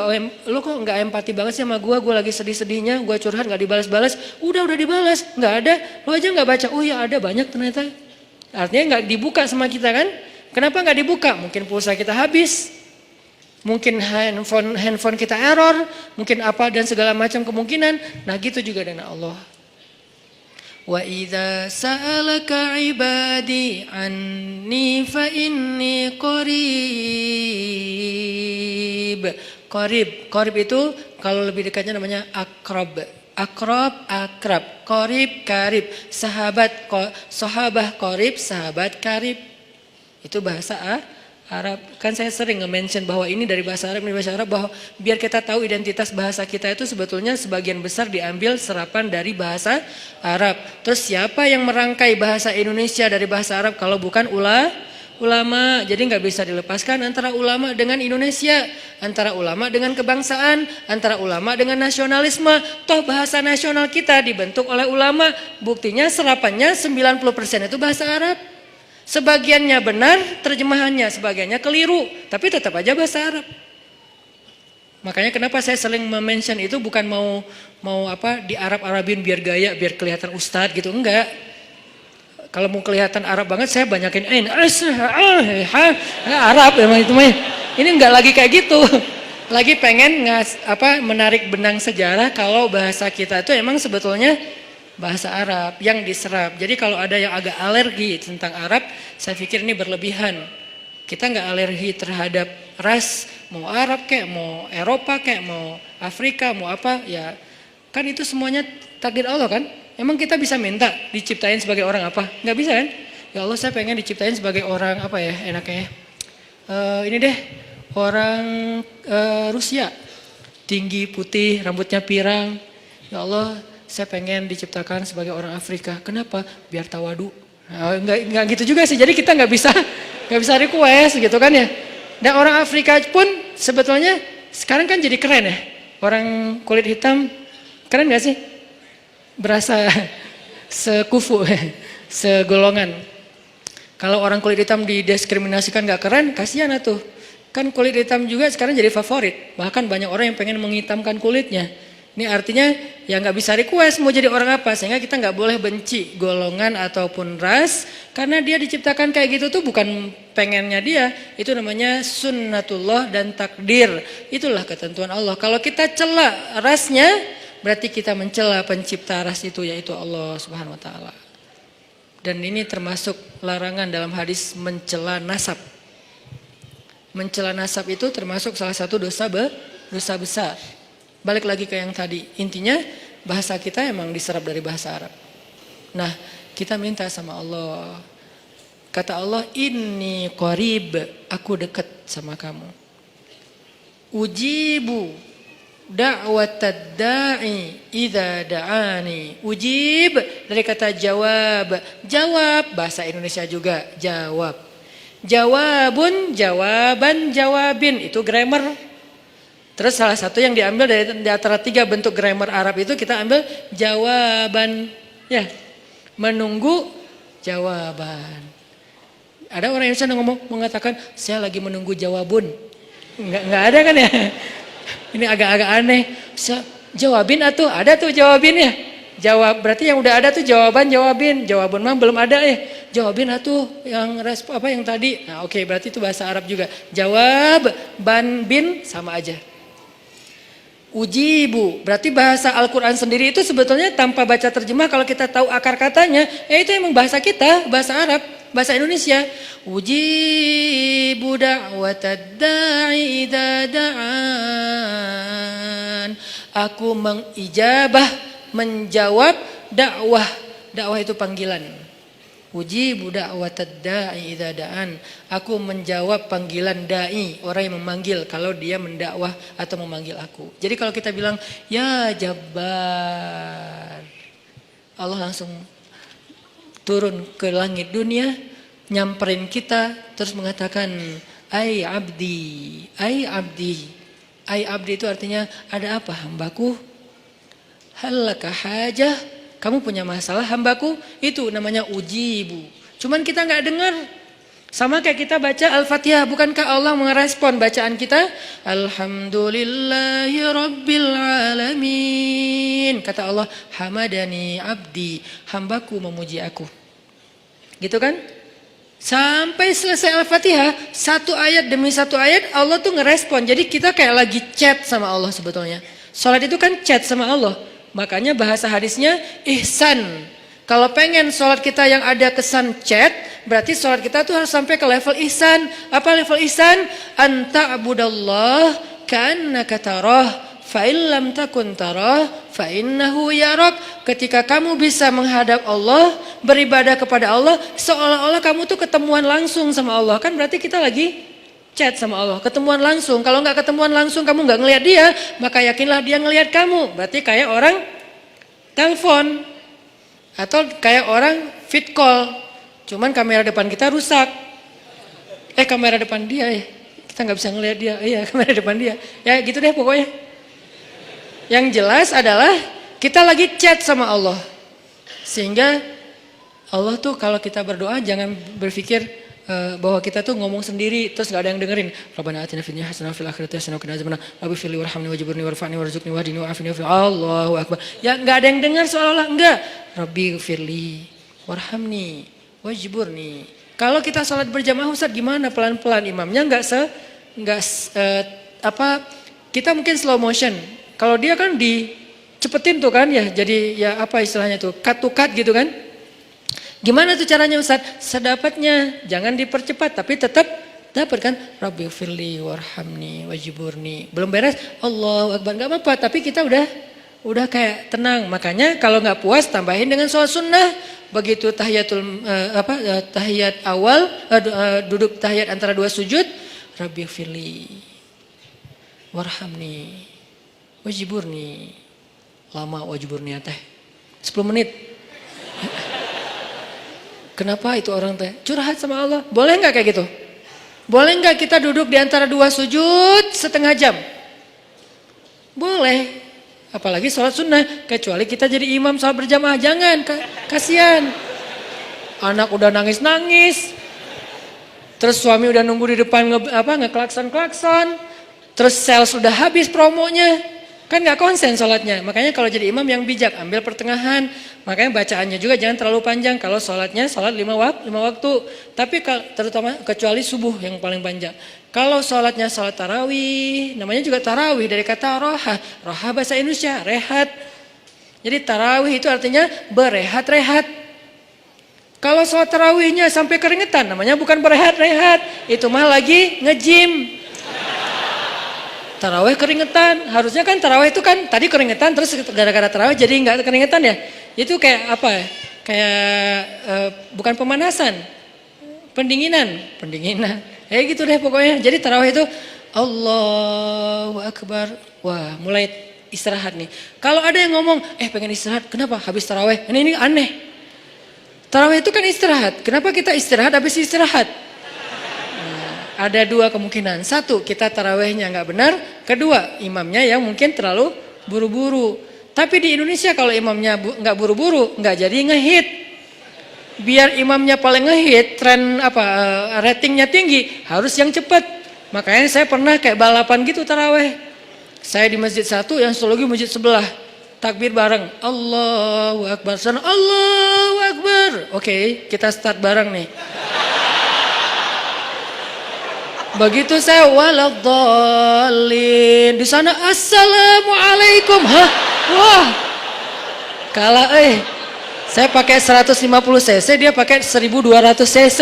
Speaker 1: nggak empati banget sih sama gue lagi sedih-sedihnya, gue curhat nggak dibalas-balas, udah dibalas, nggak ada, lu aja nggak baca, oh ya ada banyak ternyata, artinya nggak dibuka sama kita kan? Kenapa nggak dibuka? Mungkin pulsa kita habis, mungkin handphone kita error, mungkin apa dan segala macam kemungkinan. Nah gitu juga dengan Allah. Wa idza sa'alaka 'ibadi 'anni fa inni qarib. Qarib itu kalau lebih dekatnya namanya akrab. Akrab. Qarib. Sahabah qarib, sahabat karib. Itu bahasa Arab. Kan saya sering nge-mention bahwa ini dari bahasa Arab, bahwa biar kita tahu identitas bahasa kita itu sebetulnya sebagian besar diambil serapan dari bahasa Arab. Terus siapa yang merangkai bahasa Indonesia dari bahasa Arab kalau bukan ulama? Jadi nggak bisa dilepaskan antara ulama dengan Indonesia, antara ulama dengan kebangsaan, antara ulama dengan nasionalisme. Toh bahasa nasional kita dibentuk oleh ulama, buktinya serapannya 90% itu bahasa Arab. Sebagiannya benar terjemahannya, sebagiannya keliru, tapi tetap aja bahasa Arab. Makanya kenapa saya sering mention itu bukan mau di Arab-Arabin biar gaya, biar kelihatan ustadz gitu, enggak. Kalau mau kelihatan Arab banget saya banyakin Arab emang itu mah. Ini enggak lagi kayak gitu. Lagi pengen menarik benang sejarah kalau bahasa kita itu emang sebetulnya bahasa Arab yang diserap. Jadi kalau ada yang agak alergi tentang Arab, saya pikir ini berlebihan. Kita nggak alergi terhadap ras, mau Arab kayak, mau Eropa kayak, mau Afrika, mau apa, ya kan itu semuanya takdir Allah kan. Emang kita bisa minta diciptain sebagai orang apa? Nggak bisa kan? Ya Allah saya pengen diciptain sebagai orang apa ya enaknya. Ini deh orang Rusia, tinggi, putih, rambutnya pirang. Ya Allah saya pengen diciptakan sebagai orang Afrika. Kenapa? Biar tawadu. Nah, enggak gitu juga sih. Jadi kita nggak bisa request gitu kan ya. Dan orang Afrika pun sebetulnya sekarang kan jadi keren ya. Orang kulit hitam keren nggak sih? Berasa sekufu, segolongan. Kalau orang kulit hitam didiskriminasikan nggak keren, kasihan tuh. Kan kulit hitam juga sekarang jadi favorit. Bahkan banyak orang yang pengen menghitamkan kulitnya. Ini artinya ya nggak bisa request mau jadi orang apa, sehingga kita nggak boleh benci golongan ataupun ras, karena dia diciptakan kayak gitu tuh bukan pengennya dia, itu namanya sunnatullah dan takdir, itulah ketentuan Allah. Kalau kita cela rasnya, berarti kita mencela pencipta ras itu, yaitu Allah Subhanahu Wa Taala. Dan ini termasuk larangan dalam hadis mencela nasab. Mencela nasab itu termasuk salah satu dosa besar. Balik lagi ke yang tadi, intinya bahasa kita emang diserap dari bahasa Arab. Nah, kita minta sama Allah. Kata Allah, inni qarib, aku dekat sama kamu. Ujibu da'watad da'i idza da'ani. Ujib dari kata jawab. Jawab, bahasa Indonesia juga, jawab. Jawabun, jawaban, jawabin, itu grammar. Terus salah satu yang diambil dari antara 3 bentuk grammar Arab itu kita ambil jawaban, ya, menunggu jawaban. Ada orang Indonesia yang mengatakan saya lagi menunggu jawabun, nggak ada kan ya? Ini agak-agak aneh. Jawabin atuh, ada tuh jawabinnya. Jawab berarti yang udah ada tuh jawabin. Jawabun mah belum ada ya. Jawabin atuh yang yang tadi. Nah, oke, berarti itu bahasa Arab juga. Jawab, ban, bin sama aja. Ujibu, berarti bahasa Al-Quran sendiri itu sebetulnya tanpa baca terjemah kalau kita tahu akar katanya, ya itu emang bahasa kita, bahasa Arab, bahasa Indonesia. Ujibu da'watad da'i idza da'an. Aku mengijabah, menjawab dakwah. Dakwah itu panggilan. Ujibu da'watad da'i idza da'an. Aku menjawab panggilan dai, orang yang memanggil kalau dia mendakwah atau memanggil aku. Jadi kalau kita bilang ya Jabbar, Allah langsung turun ke langit dunia, nyamperin kita terus mengatakan ai abdi, ai abdi. Ai abdi itu artinya ada apa hambaku? Halaka hajah, kamu punya masalah hambaku? Itu namanya ujibu. Cuman kita nggak dengar. Sama kayak kita baca Al-Fatihah, bukankah Allah merespon bacaan kita? Alhamdulillahi Rabbil Alamin. Kata Allah, hamadani abdi, hambaku memuji aku. Gitu kan? Sampai selesai Al-Fatihah, satu ayat demi satu ayat Allah tuh ngerespon. Jadi kita kayak lagi chat sama Allah sebetulnya. Salat itu kan chat sama Allah. Makanya bahasa hadisnya ihsan. Kalau pengen sholat kita yang ada kesan chat, berarti sholat kita tuh harus sampai ke level ihsan. Apa level ihsan? Anta abudallah ka'annaka tarah, fa'in lam takun tarah, fa'innahu yarak. Ketika kamu bisa menghadap Allah, beribadah kepada Allah, seolah-olah kamu tuh ketemuan langsung sama Allah. Kan berarti kita lagi chat sama Allah, ketemuan langsung. Kalau nggak ketemuan langsung, kamu nggak ngelihat dia, maka yakinlah dia ngelihat kamu. Berarti kayak orang telepon. Atau kayak orang fit call, cuman kamera depan kita rusak. Kamera depan dia ya, kita nggak bisa ngelihat dia. Iya, kamera depan dia. Ya gitu deh pokoknya. Yang jelas adalah kita lagi chat sama Allah. Sehingga Allah tuh kalau kita berdoa jangan berpikir bahwa kita tuh ngomong sendiri terus nggak ada yang dengerin. Rabbana atina fid dunya hasanah wa fil akhirati hasanah wa qina adzabannar. Rabbi firli warhamni wajburni warfa'ni warzuqni wahdini wa'afini wa Allahu akbar. Ya nggak ada yang dengar seolah-olah enggak. Rabbi firli warhamni wajburni. Kalau kita salat berjamaah Ustaz gimana pelan-pelan imamnya kita mungkin slow motion. Kalau dia kan dicepetin tuh kan ya jadi ya apa istilahnya tuh cut to cut gitu kan. Gimana tuh caranya Ustaz? Sedapatnya, jangan dipercepat tapi tetap dapat kan? Rabbi firli warhamni wajiburni. Belum beres, Allahu akbar, enggak apa-apa, tapi kita udah kayak tenang. Makanya kalau nggak puas tambahin dengan sholat sunnah. Begitu tahiyat awal, duduk tahiyat antara dua sujud, Rabbi firli warhamni wajiburni. Lama wajiburni teh 10 menit. Kenapa itu orang teh curhat sama Allah? Boleh nggak kayak gitu? Boleh nggak kita duduk di antara dua sujud setengah jam? Boleh. Apalagi sholat sunnah. Kecuali kita jadi imam sholat berjamaah. Jangan, kasihan. Anak udah nangis-nangis. Terus suami udah nunggu di depan ngeklakson-klakson. Terus sales sudah habis promonya. Kan gak konsen sholatnya. Makanya kalau jadi imam yang bijak, ambil pertengahan. Makanya bacaannya juga jangan terlalu panjang. Kalau sholatnya sholat 5 waktu. Tapi terutama kecuali subuh yang paling panjang. Kalau sholatnya sholat tarawih, namanya juga tarawih dari kata roha. Roha bahasa Indonesia, rehat. Jadi tarawih itu artinya berehat-rehat. Kalau sholat tarawihnya sampai keringetan, namanya bukan berehat-rehat. Itu mah lagi nge-gym. Tarawih keringetan, harusnya kan tarawih itu kan tadi keringetan terus gara-gara tarawih jadi nggak keringetan ya. Itu kayak apa ya? Kayak bukan pemanasan, pendinginan. Gitu deh pokoknya. Jadi tarawih itu Allahu Akbar. Wah, mulai istirahat nih. Kalau ada yang ngomong, pengen istirahat, kenapa? Habis tarawih. Ini aneh. Tarawih itu kan istirahat. Kenapa kita istirahat habis istirahat? Ada dua kemungkinan. Satu, kita tarawihnya nggak benar. Kedua, imamnya yang mungkin terlalu buru-buru. Tapi di Indonesia kalau imamnya nggak buru-buru, nggak jadi ngehit. Biar imamnya paling ngehit, ratingnya tinggi, harus yang cepat. Makanya saya pernah kayak balapan gitu tarawih. Saya di masjid satu, yang satu lagi masjid sebelah. Takbir bareng. Allahu Akbar. Allahu Akbar. Oke, kita start bareng nih. Begitu saya waladhdallin dengerin. Di sana assalamualaikum. Hah? Wah. Kalah Saya pakai 150 cc, dia pakai 1200 cc.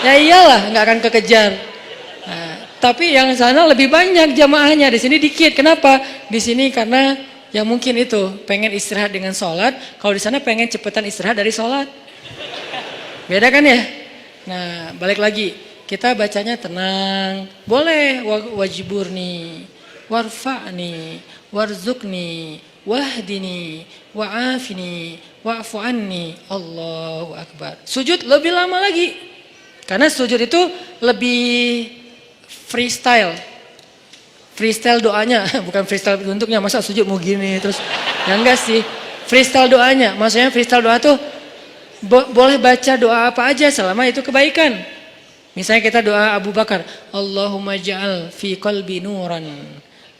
Speaker 1: Ya iyalah, nggak akan kekejar. Nah, tapi yang sana lebih banyak jamaahnya, di sini dikit. Kenapa? Di sini karena ya mungkin itu pengen istirahat dengan sholat. Kalau di sana pengen cepetan istirahat dari sholat. Beda kan ya? Nah, balik lagi. Kita bacanya tenang. Boleh wajiburni, warfa'ni, warzukni, wahdini, wa'afini, wa'fu anni. Allahu Akbar. Sujud lebih lama lagi. Karena sujud itu lebih freestyle. Freestyle doanya, bukan freestyle bentuknya. Masa sujud mau gini terus. Ya enggak sih. Freestyle doanya. Maksudnya freestyle doa tuh boleh baca doa apa aja selama itu kebaikan. Misalnya kita doa Abu Bakar, Allahumma ja'al fi qalbi nuran,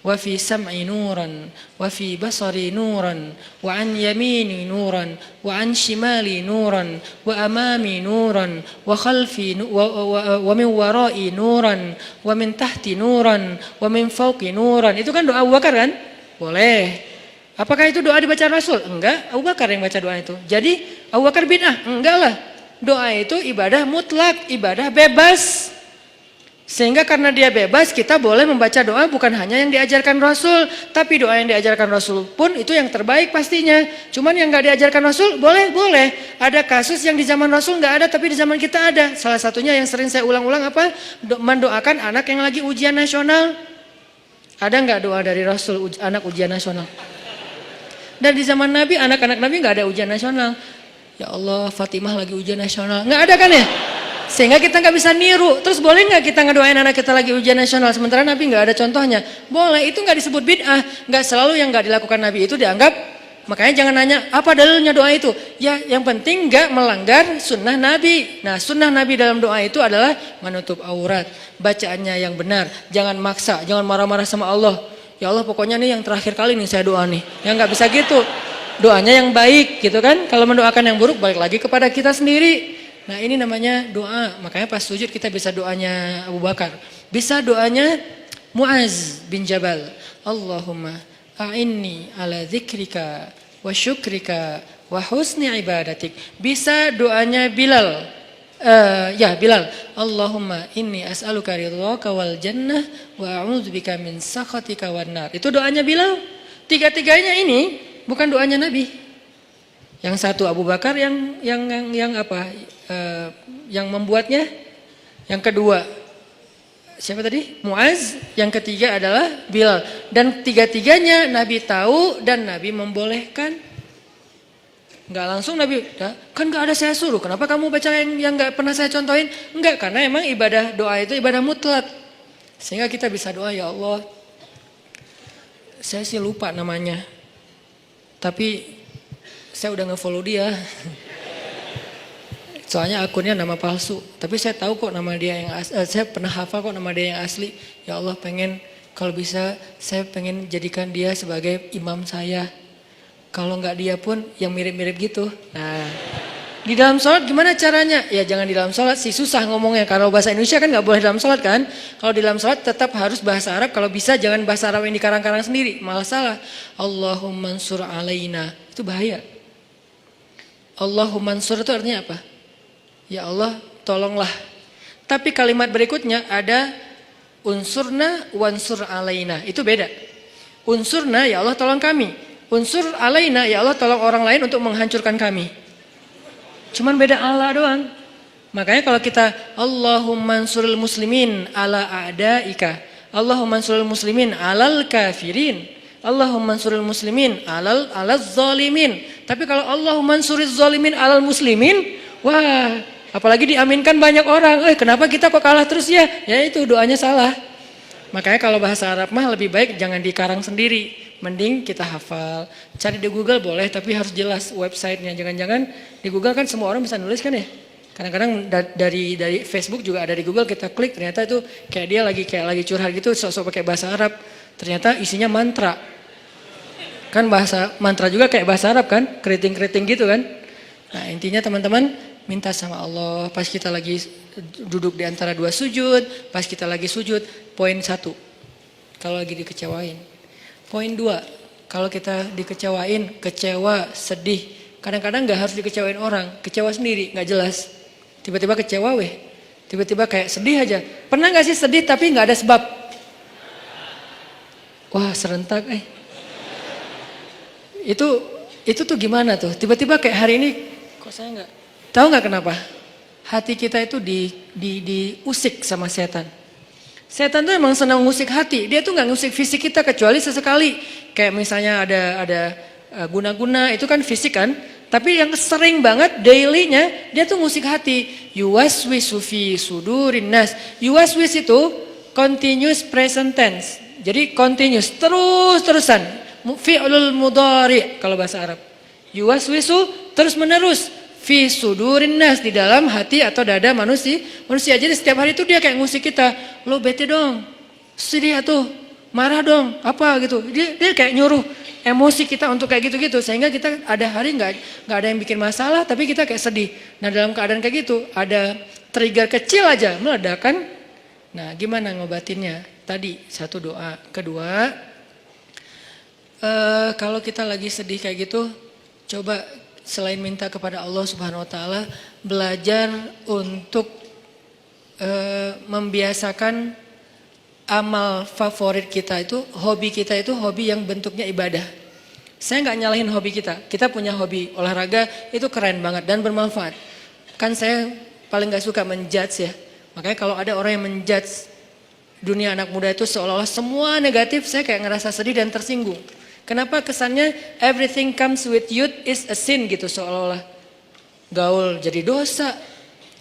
Speaker 1: wa fi sam'i nuran, wa fi basari nuran, wa an yamini nuran, wa an shimali nuran, wa amami nuran, wa khalfi wa min warai nuran, wa min tahti nuran, wa min fawqi nuran. Itu kan doa Abu Bakar kan? Boleh. Apakah itu doa dibaca Rasul? Enggak, Abu Bakar yang baca doa itu. Jadi Abu Bakar bid'ah? Enggak lah. Doa itu ibadah mutlak, ibadah bebas. Sehingga karena dia bebas, kita boleh membaca doa bukan hanya yang diajarkan Rasul. Tapi doa yang diajarkan Rasul pun itu yang terbaik pastinya. Cuman yang gak diajarkan Rasul, boleh. Ada kasus yang di zaman Rasul gak ada, tapi di zaman kita ada. Salah satunya yang sering saya ulang-ulang apa? Mendoakan anak yang lagi ujian nasional. Ada gak doa dari Rasul anak ujian nasional? Dan di zaman Nabi, anak-anak Nabi gak ada ujian nasional. Ya Allah, Fatimah lagi ujian nasional. Nggak ada kan ya? Sehingga kita nggak bisa niru. Terus boleh nggak kita ngedoain anak kita lagi ujian nasional? Sementara Nabi nggak ada contohnya. Boleh, itu nggak disebut bid'ah. Nggak selalu yang nggak dilakukan Nabi itu dianggap. Makanya jangan nanya, apa dalilnya doa itu? Ya, yang penting nggak melanggar sunnah Nabi. Nah, sunnah Nabi dalam doa itu adalah menutup aurat. Bacaannya yang benar. Jangan maksa, jangan marah-marah sama Allah. Ya Allah, pokoknya nih yang terakhir kali nih saya doa nih. Ya nggak bisa gitu. Doanya yang baik gitu kan. Kalau mendoakan yang buruk balik lagi kepada kita sendiri. Nah ini namanya doa. Makanya pas sujud kita bisa doanya Abu Bakar. Bisa doanya Muaz bin Jabal. Allahumma a'inni ala dzikrika wa syukrika wa husni ibadatik. Bisa doanya Bilal. Bilal. Allahumma inni as'aluka ridhaka wal jannah wa a'udzubika min sakhatika wan nar. Itu doanya Bilal. Tiga-tiganya ini bukan doanya Nabi. Yang satu Abu Bakar yang apa? Yang membuatnya. Yang kedua siapa tadi? Muaz. Yang ketiga adalah Bilal. Dan tiga-tiganya Nabi tahu dan Nabi membolehkan. Enggak langsung Nabi, kan enggak ada saya suruh. Kenapa kamu baca yang enggak pernah saya contohin? Enggak, karena emang ibadah doa itu ibadah mutlak. Sehingga kita bisa doa, ya Allah. Saya sih lupa namanya. Tapi saya udah nge-follow dia. Soalnya akunnya nama palsu. Tapi saya tahu kok nama dia yang asli. Saya pernah hafal kok nama dia yang asli. Ya Allah, pengen kalau bisa saya pengen jadikan dia sebagai imam saya. Kalau nggak dia pun yang mirip-mirip gitu. Nah, di dalam sholat gimana caranya? Ya jangan di dalam sholat sih, susah ngomongnya. Kalau bahasa Indonesia kan nggak boleh dalam sholat kan. Kalau di dalam sholat tetap harus bahasa Arab. Kalau bisa jangan bahasa Arab yang dikarang-karang sendiri. Malah salah. Allahumma ansur alaina. Itu bahaya. Allahumma ansur itu artinya apa? Ya Allah tolonglah. Tapi kalimat berikutnya ada unsurna wansur alaina. Itu beda. Unsurna ya Allah tolong kami. Unsur alaina ya Allah tolong orang lain untuk menghancurkan kami. Cuman beda Allah doang. Makanya kalau kita Allahumma ansuril muslimin ala a'daika. Allahumma ansuril muslimin alal kafirin. Allahumma ansuril muslimin alaz zalimin. Tapi kalau Allahumma ansuriz zalimin alal muslimin, wah, apalagi diaminkan banyak orang. Kenapa kita kok kalah terus ya? Ya itu doanya salah. Makanya kalau bahasa Arab mah lebih baik jangan dikarang sendiri. Mending kita hafal. Cari di Google boleh tapi harus jelas websitenya. Jangan-jangan di Google kan semua orang bisa nulis kan ya. Kadang-kadang dari Facebook juga ada di Google, kita klik ternyata itu kayak dia lagi curhat gitu sok-sok pakai bahasa Arab. Ternyata isinya mantra. Kan bahasa mantra juga kayak bahasa Arab kan, keriting-keriting gitu kan. Nah, intinya teman-teman minta sama Allah pas kita lagi duduk di antara dua sujud, pas kita lagi sujud, poin 1. kalau lagi dikecewain. Poin 2, kalau kita dikecewain, kecewa, sedih. Kadang-kadang gak harus dikecewain orang, kecewa sendiri, gak jelas. Tiba-tiba kecewa tiba-tiba kayak sedih aja. Pernah gak sih sedih tapi gak ada sebab? Wah serentak Itu tuh gimana tuh? Tiba-tiba kayak hari ini, kok saya nggak tahu nggak kenapa? Hati kita itu diusik sama setan. Setan tuh emang senang ngusik hati. Dia tuh nggak ngusik fisik kita kecuali sesekali. Kayak misalnya ada guna-guna itu kan fisik kan. Tapi yang sering banget dailynya dia tuh ngusik hati. Yuwaswisu fi sudurin nas. Yuwaswis itu continuous present tense. Jadi continuous terus-terusan. Fi'lul mudhari kalau bahasa Arab. Yuwaswisu terus menerus fi sudurin nas di dalam hati atau dada manusia. Jadi setiap hari itu dia kayak ngusik kita. Lo bete dong. Sedih atuh. Marah dong. Apa gitu. Dia kayak nyuruh emosi kita untuk kayak gitu-gitu sehingga kita ada hari nggak ada yang bikin masalah tapi kita kayak sedih. Nah, dalam keadaan kayak gitu ada trigger kecil aja meledakan. Nah, gimana ngobatinnya? Tadi satu doa. Kedua, kalau kita lagi sedih kayak gitu, coba selain minta kepada Allah Subhanahu Wa Taala, belajar untuk membiasakan amal favorit kita itu, hobi kita itu hobi yang bentuknya ibadah. Saya nggak nyalahin hobi kita. Kita punya hobi olahraga itu keren banget dan bermanfaat. Kan saya paling nggak suka menjudge ya. Makanya kalau ada orang yang menjudge dunia anak muda itu seolah-olah semua negatif, saya kayak ngerasa sedih dan tersinggung. Kenapa kesannya everything comes with youth is a sin gitu seolah-olah. Gaul jadi dosa,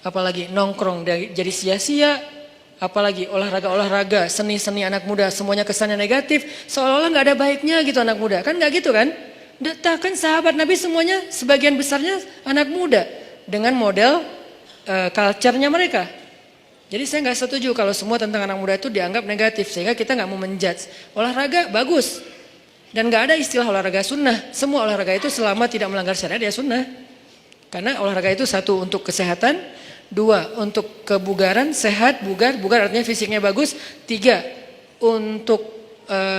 Speaker 1: apalagi nongkrong jadi sia-sia, apalagi olahraga, seni-seni anak muda semuanya kesannya negatif, seolah-olah gak ada baiknya gitu anak muda. Kan gak gitu kan? Kan sahabat Nabi semuanya sebagian besarnya anak muda dengan model culture-nya mereka. Jadi saya gak setuju kalau semua tentang anak muda itu dianggap negatif sehingga kita gak mau menjudge. Olahraga bagus. Dan gak ada istilah olahraga sunnah. Semua olahraga itu selama tidak melanggar syariat ya sunnah. Karena olahraga itu satu untuk kesehatan, dua untuk kebugaran, sehat, bugar artinya fisiknya bagus. Tiga untuk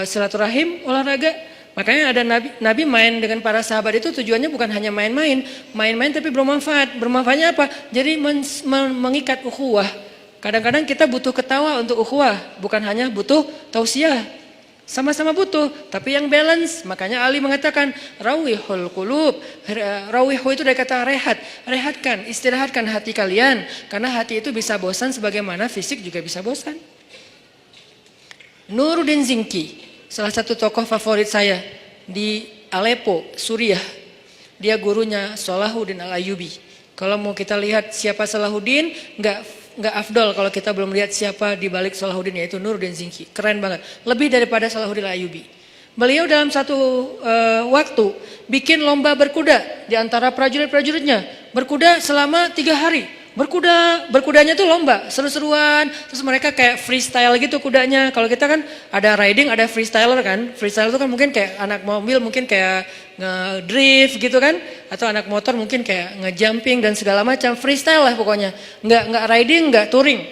Speaker 1: silaturahim olahraga. Makanya ada Nabi main dengan para sahabat itu tujuannya bukan hanya main-main tapi bermanfaat. Bermanfaatnya apa? Jadi mengikat ukhuwah. Kadang-kadang kita butuh ketawa untuk ukhuwah, bukan hanya butuh tausiah. Sama-sama butuh, tapi yang balance. Makanya Ali mengatakan rawihul qulub. Rawihu itu dari kata rehat. Rehatkan, istirahatkan hati kalian. Karena hati itu bisa bosan sebagaimana fisik juga bisa bosan. Nuruddin Zinki, salah satu tokoh favorit saya di Aleppo, Suriah. Dia gurunya Salahuddin Al-Ayyubi. Kalau mau kita lihat siapa Salahuddin, nggak afdol kalau kita belum lihat siapa di balik Salahuddin, yaitu Nuruddin Zinki. Keren banget, lebih daripada Salahuddin Al-Ayyubi. Beliau dalam satu waktu bikin lomba berkuda di antara prajurit-prajuritnya. Berkuda selama 3 hari. Berkudanya tuh lomba, seru-seruan. Terus mereka kayak freestyle gitu kudanya. Kalau kita kan ada riding, ada freestyler kan. Freestyle itu kan mungkin kayak anak mobil mungkin kayak ngedrift gitu kan. Atau anak motor mungkin kayak ngejumping dan segala macam. Freestyle lah pokoknya. Nggak riding, nggak touring.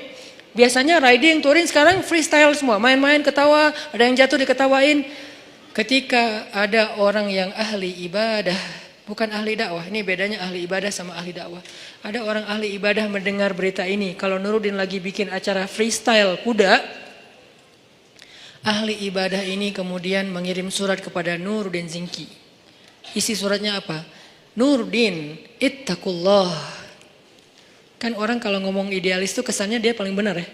Speaker 1: Biasanya riding, touring, sekarang freestyle semua. Main-main, ketawa, ada yang jatuh diketawain. Ketika ada orang yang ahli ibadah, bukan ahli dakwah, ini bedanya ahli ibadah sama ahli dakwah. Ada orang ahli ibadah mendengar berita ini, kalau Nuruddin lagi bikin acara freestyle kuda, ahli ibadah ini kemudian mengirim surat kepada Nuruddin Zinki. Isi suratnya apa? Nuruddin, ittaqullah. Kan orang kalau ngomong idealis tuh kesannya dia paling benar ya.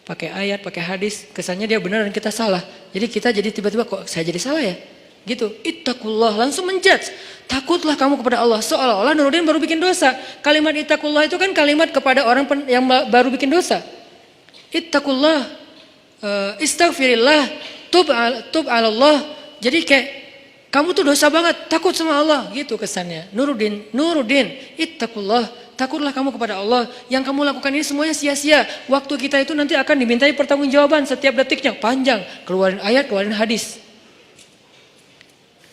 Speaker 1: Pakai ayat, pakai hadis, kesannya dia benar dan kita salah. Jadi kita jadi tiba-tiba kok saya jadi salah ya? Gitu, ittaqullah, langsung menjudge. Takutlah kamu kepada Allah. Seolah-olah Nuruddin baru bikin dosa. Kalimat ittaqullah itu kan kalimat kepada orang yang baru bikin dosa. Ittaqullah, istaghfirillah, tub ala Allah. Jadi kayak kamu tuh dosa banget, takut sama Allah, gitu kesannya. Nuruddin, ittaqullah, takutlah kamu kepada Allah. Yang kamu lakukan ini semuanya sia-sia. Waktu kita itu nanti akan dimintai pertanggungjawaban setiap detiknya, panjang. Keluarin ayat, keluarin hadis.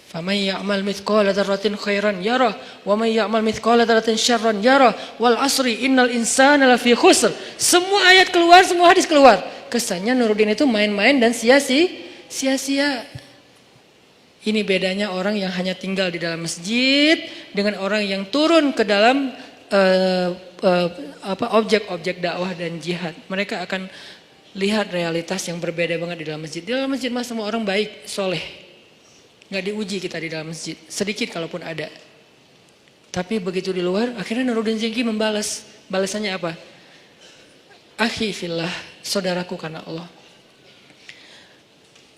Speaker 1: Faman ya'mal mithqala dzarratin khairan yarah wa man ya'mal mithqala dzarratin syarran yarah wal asri innal insana lafi khusr. Semua ayat keluar, semua hadis keluar. Kesannya Nuruddin itu main-main dan sia-sia. Ini bedanya orang yang hanya tinggal di dalam masjid dengan orang yang turun ke dalam objek-objek dakwah dan jihad. Mereka akan lihat realitas yang berbeda banget di dalam masjid. Di dalam masjid mah semua orang baik, soleh. Nggak diuji kita di dalam masjid, sedikit kalaupun ada. Tapi begitu di luar, akhirnya Nuruddin Zingki membalas. Balasannya apa? Akhi fillah, saudaraku karena Allah.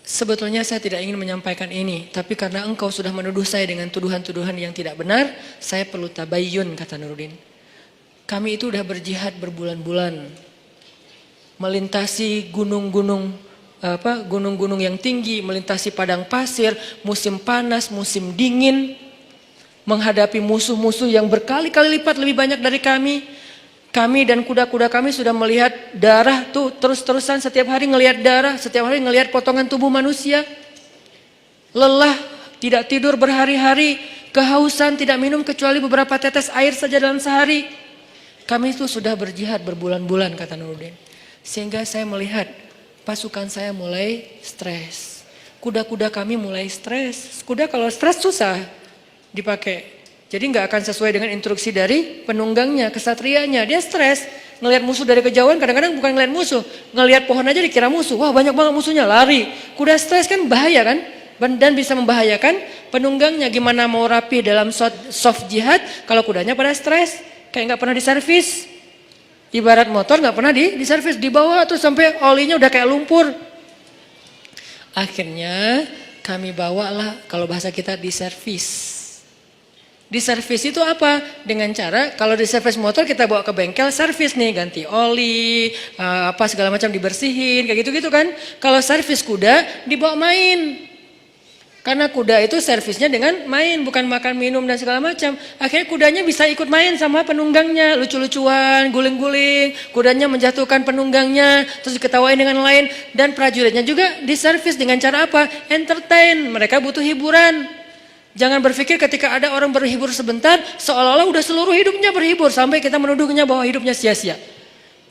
Speaker 1: Sebetulnya saya tidak ingin menyampaikan ini, tapi karena engkau sudah menuduh saya dengan tuduhan-tuduhan yang tidak benar, saya perlu tabayyun, kata Nuruddin. Kami itu udah berjihad berbulan-bulan, melintasi gunung-gunung yang tinggi, melintasi padang pasir, musim panas, musim dingin, menghadapi musuh-musuh yang berkali-kali lipat lebih banyak dari kami. Kami dan kuda-kuda kami sudah melihat darah tuh terus-terusan, setiap hari ngelihat darah, setiap hari ngelihat potongan tubuh manusia. Lelah, tidak tidur berhari-hari, kehausan, tidak minum kecuali beberapa tetes air saja dalam sehari. Kami itu sudah berjihad berbulan-bulan, kata Nuruddin. Sehingga saya melihat pasukan saya mulai stres. Kuda-kuda kami mulai stres. Kuda kalau stres susah dipakai. Jadi nggak akan sesuai dengan instruksi dari penunggangnya, kesatrianya. Dia stres, ngelihat musuh dari kejauhan, kadang-kadang bukan ngelihat musuh, ngelihat pohon aja dikira musuh. Wah, banyak banget musuhnya, lari. Kuda stres kan bahaya kan? Dan bisa membahayakan penunggangnya. Gimana mau rapi dalam soft jihad kalau kudanya pada stres, kayak nggak pernah diservis. Ibarat motor nggak pernah diservis, dibawa tuh sampai olinya udah kayak lumpur. Akhirnya kami bawalah, kalau bahasa kita, diservis. Diservis itu apa? Dengan cara, kalau diservis motor kita bawa ke bengkel servis nih, ganti oli, apa segala macam dibersihin, kayak gitu-gitu kan. Kalau servis kuda dibawa main. Karena kuda itu servisnya dengan main, bukan makan, minum dan segala macam. Akhirnya kudanya bisa ikut main sama penunggangnya, lucu-lucuan, guling-guling, kudanya menjatuhkan penunggangnya, terus diketawain dengan lain. Dan prajuritnya juga diservis dengan cara apa? Entertain, mereka butuh hiburan. Jangan berpikir ketika ada orang berhibur sebentar, seolah-olah udah seluruh hidupnya berhibur, sampai kita menuduhnya bahwa hidupnya sia-sia.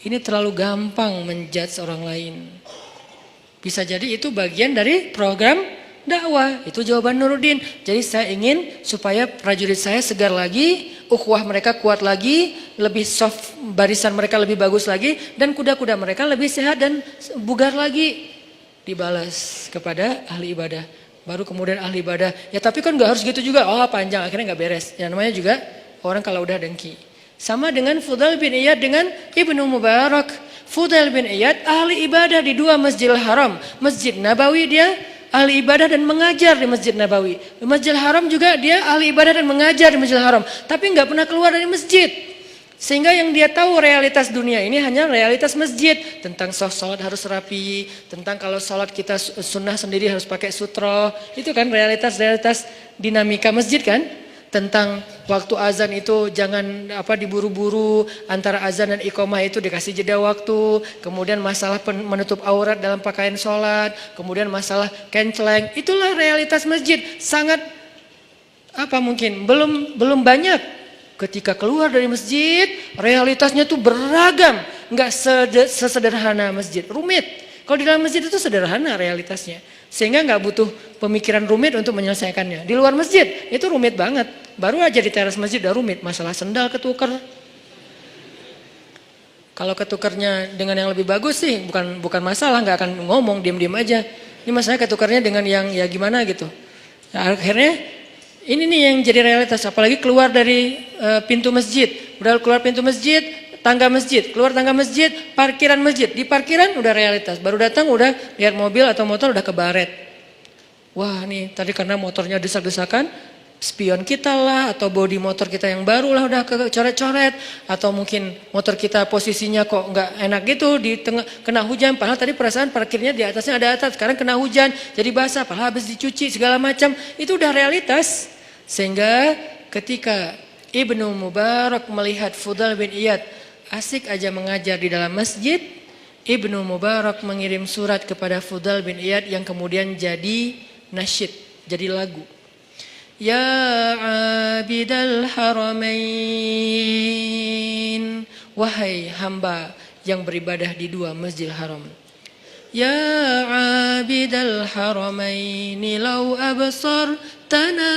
Speaker 1: Ini terlalu gampang menjudge orang lain. Bisa jadi itu bagian dari program dakwah. Itu jawaban Nuruddin. Jadi saya ingin supaya prajurit saya segar lagi, ukhuwah mereka kuat lagi, lebih soft, barisan mereka lebih bagus lagi, dan kuda-kuda mereka lebih sehat dan bugar lagi. Dibalas kepada ahli ibadah. Baru kemudian ahli ibadah, ya tapi kan gak harus gitu juga, oh panjang, akhirnya gak beres. Ya namanya juga orang kalau udah dengki. Sama dengan Fudail bin Iyad dengan Ibnu Mubarak. Fudail bin Iyad ahli ibadah di dua Masjidil Haram. Masjid Nabawi dia ahli ibadah dan mengajar di Masjid Nabawi. Di Masjidil Haram juga dia ahli ibadah dan mengajar di Masjidil Haram. Tapi gak pernah keluar dari masjid. Sehingga yang dia tahu realitas dunia ini hanya realitas masjid. Tentang sholat harus rapi, tentang kalau sholat kita sunnah sendiri harus pakai sutro. Itu kan realitas-realitas dinamika masjid kan. Tentang waktu azan itu jangan diburu-buru, antara azan dan iqomah itu dikasih jeda waktu. Kemudian masalah menutup aurat dalam pakaian sholat. Kemudian masalah kenceleng. Itulah realitas masjid. Sangat mungkin belum banyak. Ketika keluar dari masjid, realitasnya tuh beragam. Nggak sesederhana masjid, rumit. Kalau di dalam masjid itu sederhana realitasnya. Sehingga nggak butuh pemikiran rumit untuk menyelesaikannya. Di luar masjid, itu rumit banget. Baru aja di teras masjid udah rumit. Masalah sendal ketuker. Kalau ketukernya dengan yang lebih bagus sih, bukan masalah, nggak akan ngomong, diam-diam aja. Ini masalahnya ketukernya dengan yang ya gimana gitu. Nah, akhirnya ini nih yang jadi realitas, apalagi keluar dari pintu masjid. Udah keluar pintu masjid, tangga masjid, keluar tangga masjid, parkiran masjid. Di parkiran udah realitas, baru datang udah lihat mobil atau motor udah kebaret. Wah nih tadi karena motornya desak-desakan, spion kita lah, atau bodi motor kita yang baru lah udah kecoret-coret. Atau mungkin motor kita posisinya kok nggak enak gitu, di tengah kena hujan. Padahal tadi perasaan parkirnya di atasnya ada atap, sekarang kena hujan, jadi basah. Padahal habis dicuci segala macam, itu udah realitas. Sehingga ketika Ibnu Mubarak melihat Fudail bin Iyad asik aja mengajar di dalam masjid, Ibnu Mubarak mengirim surat kepada Fudail bin Iyad yang kemudian jadi nasyid, jadi lagu. Ya abidal haramain, wahai hamba yang beribadah di dua Masjidil Haram. Ya abidal haramaini law absartana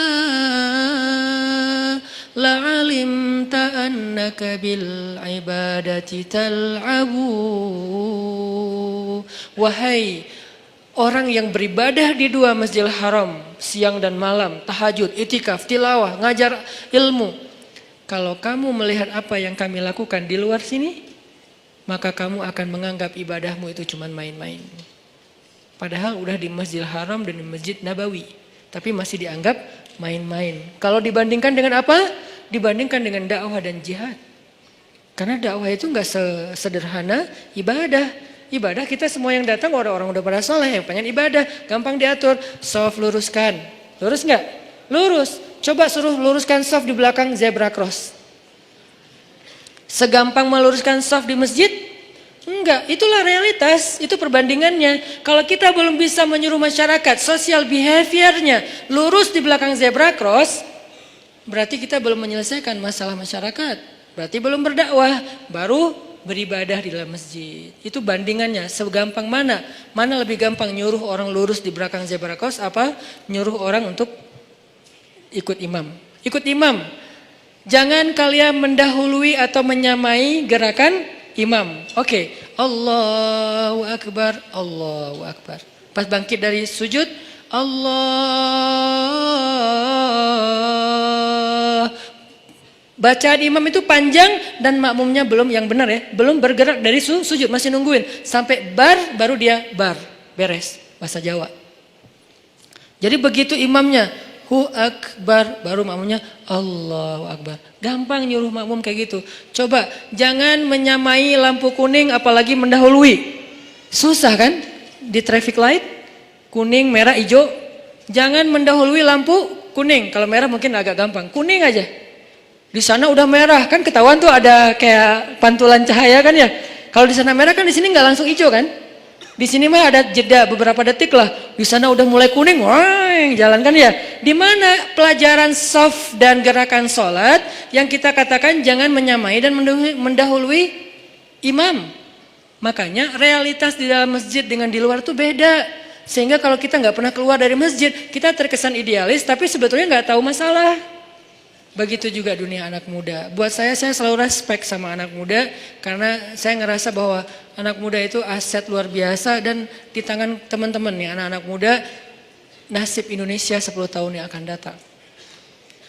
Speaker 1: la'alimta annaka bil ibadati tal'abu. Wahai orang yang beribadah di dua Masjidil Haram siang dan malam, tahajud, itikaf, tilawah, ngajar ilmu. Kalau kamu melihat apa yang kami lakukan di luar sini, maka kamu akan menganggap ibadahmu itu cuma main-main. Padahal udah di Masjidil Haram dan di Masjid Nabawi, tapi masih dianggap main-main. Kalau dibandingkan dengan apa? Dibandingkan dengan dakwah dan jihad. Karena dakwah itu nggak sederhana ibadah. Ibadah kita semua yang datang orang-orang udah pada soleh, yang pengen ibadah, gampang diatur. Shaf luruskan, lurus nggak? Lurus. Coba suruh luruskan shaf di belakang zebra cross. Segampang meluruskan shaf di masjid? Enggak, itulah realitas, itu perbandingannya. Kalau kita belum bisa menyuruh masyarakat, social behaviornya lurus di belakang zebra cross, berarti kita belum menyelesaikan masalah masyarakat. Berarti belum berdakwah, baru beribadah di dalam masjid. Itu bandingannya, segampang mana? Mana lebih gampang, nyuruh orang lurus di belakang zebra cross apa nyuruh orang untuk ikut imam? Ikut imam. Jangan kalian mendahului atau menyamai gerakan imam. Oke. Allahu Akbar, Allahu Akbar. Pas bangkit dari sujud, Allah. Bacaan imam itu panjang dan makmumnya belum, yang benar ya, belum bergerak dari sujud, masih nungguin sampai bar, baru dia bar, beres, bahasa Jawa. Jadi begitu imamnya Hu Akbar, baru makmumnya Allahu Akbar. Gampang nyuruh makmum kayak gitu. Coba jangan menyamai lampu kuning apalagi mendahului. Susah kan? Di traffic light kuning, merah, hijau. Jangan mendahului lampu kuning. Kalau merah mungkin agak gampang. Kuning aja. Di sana udah merah, kan ketahuan tuh ada kayak pantulan cahaya kan ya. Kalau di sana merah kan di sini nggak langsung hijau kan. Di sini mah ada jeda beberapa detik lah. Di sana udah mulai kuning, wah jalan kan ya. Di mana pelajaran shaf dan gerakan sholat yang kita katakan jangan menyamai dan mendahului imam. Makanya realitas di dalam masjid dengan di luar tuh beda. Sehingga kalau kita nggak pernah keluar dari masjid, kita terkesan idealis tapi sebetulnya nggak tahu masalah. Begitu juga dunia anak muda. Buat saya selalu respect sama anak muda karena saya ngerasa bahwa anak muda itu aset luar biasa dan di tangan teman-teman nih anak-anak muda nasib Indonesia 10 tahun yang akan datang.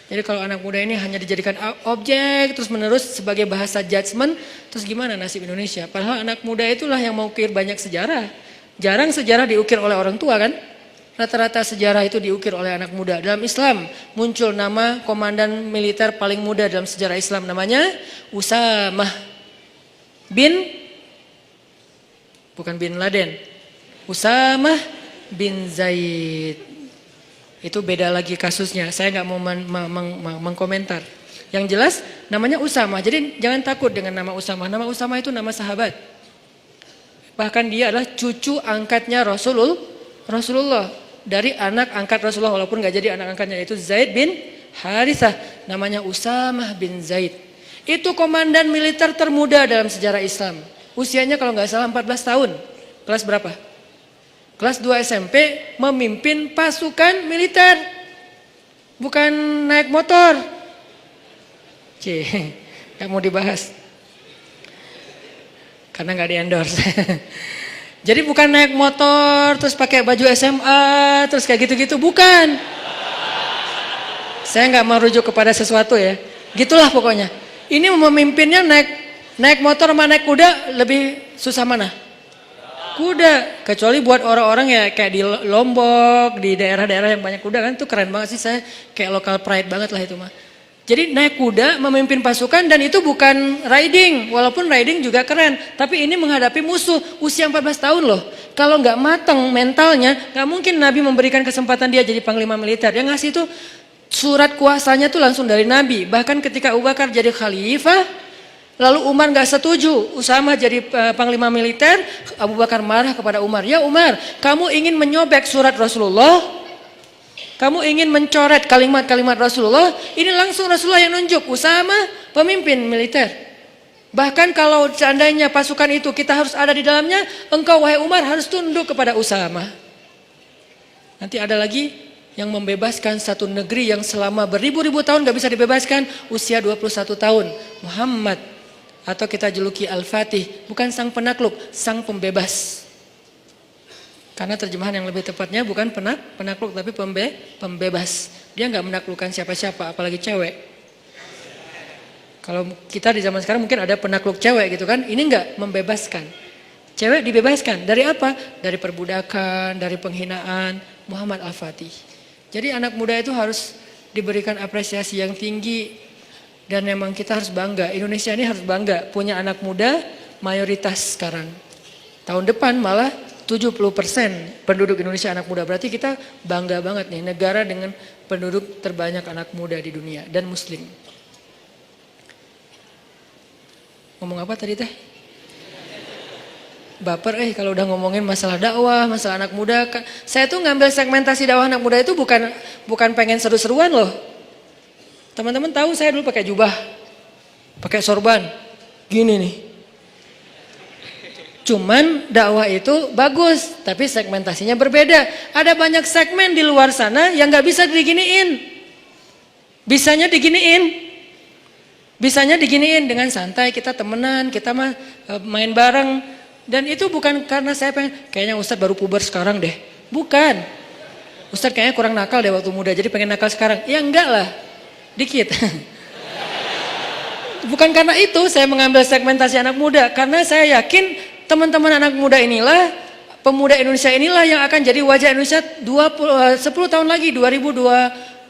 Speaker 1: Jadi kalau anak muda ini hanya dijadikan objek terus menerus sebagai bahasa judgement, terus gimana nasib Indonesia? Padahal anak muda itulah yang mengukir banyak sejarah. Jarang sejarah diukir oleh orang tua kan? Rata-rata sejarah itu diukir oleh anak muda. Dalam Islam muncul nama komandan militer paling muda dalam sejarah Islam, namanya Usamah bukan bin Laden, Usamah bin Zaid. Itu beda lagi kasusnya, saya nggak mau mengkomentar. Yang jelas namanya Usamah, jadi jangan takut dengan nama Usamah. Nama Usamah itu nama sahabat. Bahkan dia adalah cucu angkatnya Rasulullah. Dari anak angkat Rasulullah, walaupun gak jadi anak angkatnya, yaitu Zaid bin Harithah, namanya Usamah bin Zaid. Itu komandan militer termuda dalam sejarah Islam. Usianya kalau gak salah 14 tahun. Kelas berapa? Kelas 2 SMP, memimpin pasukan militer. Bukan naik motor. Gak mau dibahas. Karena gak di endorse. Jadi bukan naik motor, terus pakai baju SMA, terus kayak gitu-gitu, bukan. Saya nggak merujuk kepada sesuatu ya, gitulah pokoknya. Ini memimpinnya naik motor sama naik kuda, lebih susah mana? Kuda, kecuali buat orang-orang ya kayak di Lombok, di daerah-daerah yang banyak kuda kan, itu keren banget sih, saya kayak local pride banget lah itu mah. Jadi naik kuda memimpin pasukan dan itu bukan riding, walaupun riding juga keren. Tapi ini menghadapi musuh usia 14 tahun loh. Kalau nggak matang mentalnya, nggak mungkin Nabi memberikan kesempatan dia jadi panglima militer. Yang ngasih itu surat kuasanya tuh langsung dari Nabi. Bahkan ketika Abu Bakar jadi khalifah, lalu Umar nggak setuju, Usamah jadi panglima militer, Abu Bakar marah kepada Umar. Ya Umar, kamu ingin menyobek surat Rasulullah? Kamu ingin mencoret kalimat-kalimat Rasulullah, ini langsung Rasulullah yang nunjuk, Usamah pemimpin militer. Bahkan kalau seandainya pasukan itu kita harus ada di dalamnya, engkau wahai Umar harus tunduk kepada Usamah. Nanti ada lagi yang membebaskan satu negeri yang selama beribu-ribu tahun gak bisa dibebaskan, usia 21 tahun. Muhammad, atau kita juluki Al-Fatih, bukan sang penakluk, sang pembebas. Karena terjemahan yang lebih tepatnya bukan penakluk tapi pembebas. Dia gak menaklukkan siapa-siapa, apalagi cewek. Kalau kita di zaman sekarang mungkin ada penakluk cewek gitu kan, ini enggak, membebaskan. Cewek dibebaskan, dari apa? Dari perbudakan, dari penghinaan. Muhammad Al-Fatih. Jadi anak muda itu harus diberikan apresiasi yang tinggi. Dan memang kita harus bangga, Indonesia ini harus bangga punya anak muda mayoritas sekarang. Tahun depan malah 70% penduduk Indonesia anak muda. Berarti kita bangga banget nih, negara dengan penduduk terbanyak anak muda di dunia dan muslim. Ngomong apa tadi teh? Baper kalau udah ngomongin masalah dakwah, masalah anak muda. Saya tuh ngambil segmentasi dakwah anak muda itu bukan pengen seru-seruan loh. Teman-teman tahu saya dulu pakai jubah, pakai sorban, gini nih. Cuman dakwah itu bagus, tapi segmentasinya berbeda. Ada banyak segmen di luar sana yang gak bisa diginiin. Bisanya diginiin dengan santai, kita temenan, kita main bareng. Dan itu bukan karena saya pengen, kayaknya Ustadz baru puber sekarang deh. Bukan. Ustadz kayaknya kurang nakal deh waktu muda, jadi pengen nakal sekarang. Ya enggak lah, dikit. Bukan karena itu saya mengambil segmentasi anak muda. Karena saya yakin teman-teman anak muda inilah, pemuda Indonesia inilah yang akan jadi wajah Indonesia 10 tahun lagi, 2024,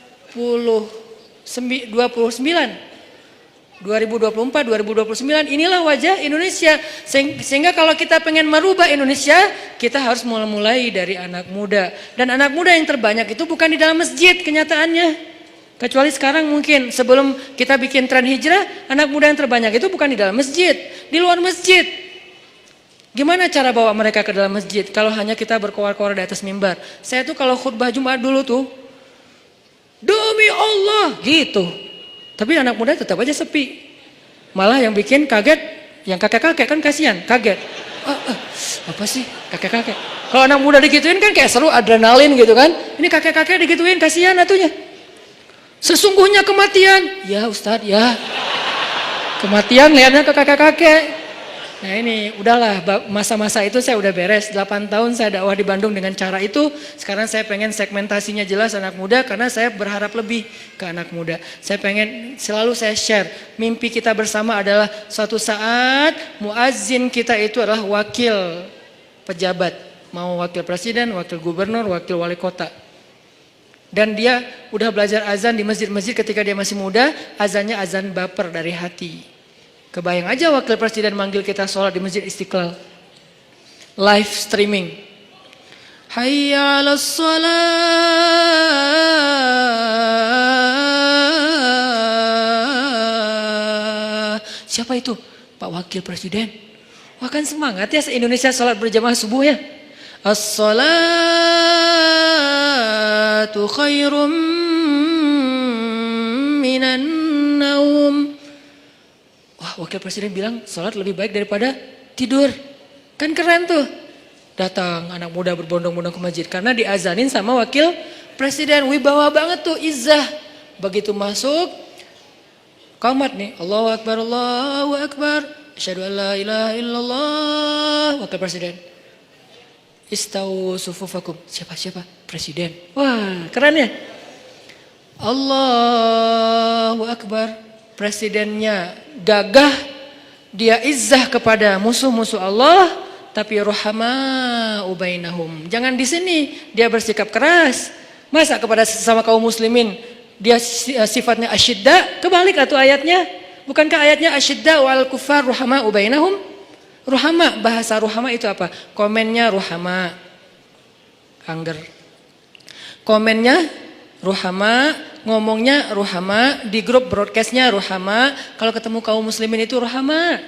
Speaker 1: 2029, inilah wajah Indonesia. Sehingga kalau kita pengen merubah Indonesia, kita harus mulai dari anak muda. Dan anak muda yang terbanyak itu bukan di dalam masjid kenyataannya. Kecuali sekarang mungkin, sebelum kita bikin tren hijrah, anak muda yang terbanyak itu bukan di dalam masjid, di luar masjid. Gimana cara bawa mereka ke dalam masjid kalau hanya kita berkoar-koar di atas mimbar? Saya tuh kalau khutbah Jumat dulu tuh, demi Allah gitu. Tapi anak muda tetap aja sepi. Malah yang bikin kaget, yang kakek-kakek kan kasihan, kaget. Apa sih kakek-kakek? Kalau anak muda digituin kan kayak seru, adrenalin gitu kan. Ini kakek-kakek digituin, kasihan atunya. Sesungguhnya kematian, ya Ustadz ya. Kematian lihatnya ke kakek-kakek. Nah ini udahlah, masa-masa itu saya udah beres. 8 tahun saya dakwah di Bandung dengan cara itu. Sekarang saya pengen segmentasinya jelas anak muda, karena saya berharap lebih ke anak muda. Saya pengen selalu saya share, mimpi kita bersama adalah suatu saat muazzin kita itu adalah wakil pejabat. Mau wakil presiden, wakil gubernur, wakil wali kota. Dan dia udah belajar azan di masjid-masjid ketika dia masih muda, azannya azan baper dari hati. Kebayang aja wakil presiden manggil kita sholat di Masjid Istiqlal. Live streaming. Hayya 'alas shalah. Siapa itu? Pak Wakil Presiden. Wah kan semangat ya se-Indonesia sholat berjamaah subuh ya. As-salatu khairum minan naum. Wah, Wakil Presiden bilang sholat lebih baik daripada tidur. Kan keren tuh. Datang anak muda berbondong-bondong ke masjid karena diazanin sama Wakil Presiden. Wibawa banget tuh, izzah. Begitu masuk, qamat nih. Allahu Akbar, Allahu Akbar. Asyhadu an la ilaha illallah. Wakil Presiden. Istawu sufufakum. Siapa? Presiden. Wah, keren ya. Allahu Akbar. Presidennya gagah, dia izzah kepada musuh-musuh Allah, tapi rohama ubainahum. Jangan di sini dia bersikap keras. Masa kepada sesama kaum muslimin dia sifatnya asyidda? Kebalik atau ayatnya? Bukankah ayatnya asyidda wal kufar rohama ubainahum? Rohama, bahasa rohama itu apa? Komennya rohama, angger. Komennya rohama, ngomongnya ruhama, di grup broadcastnya ruhama, kalau ketemu kaum muslimin itu ruhama.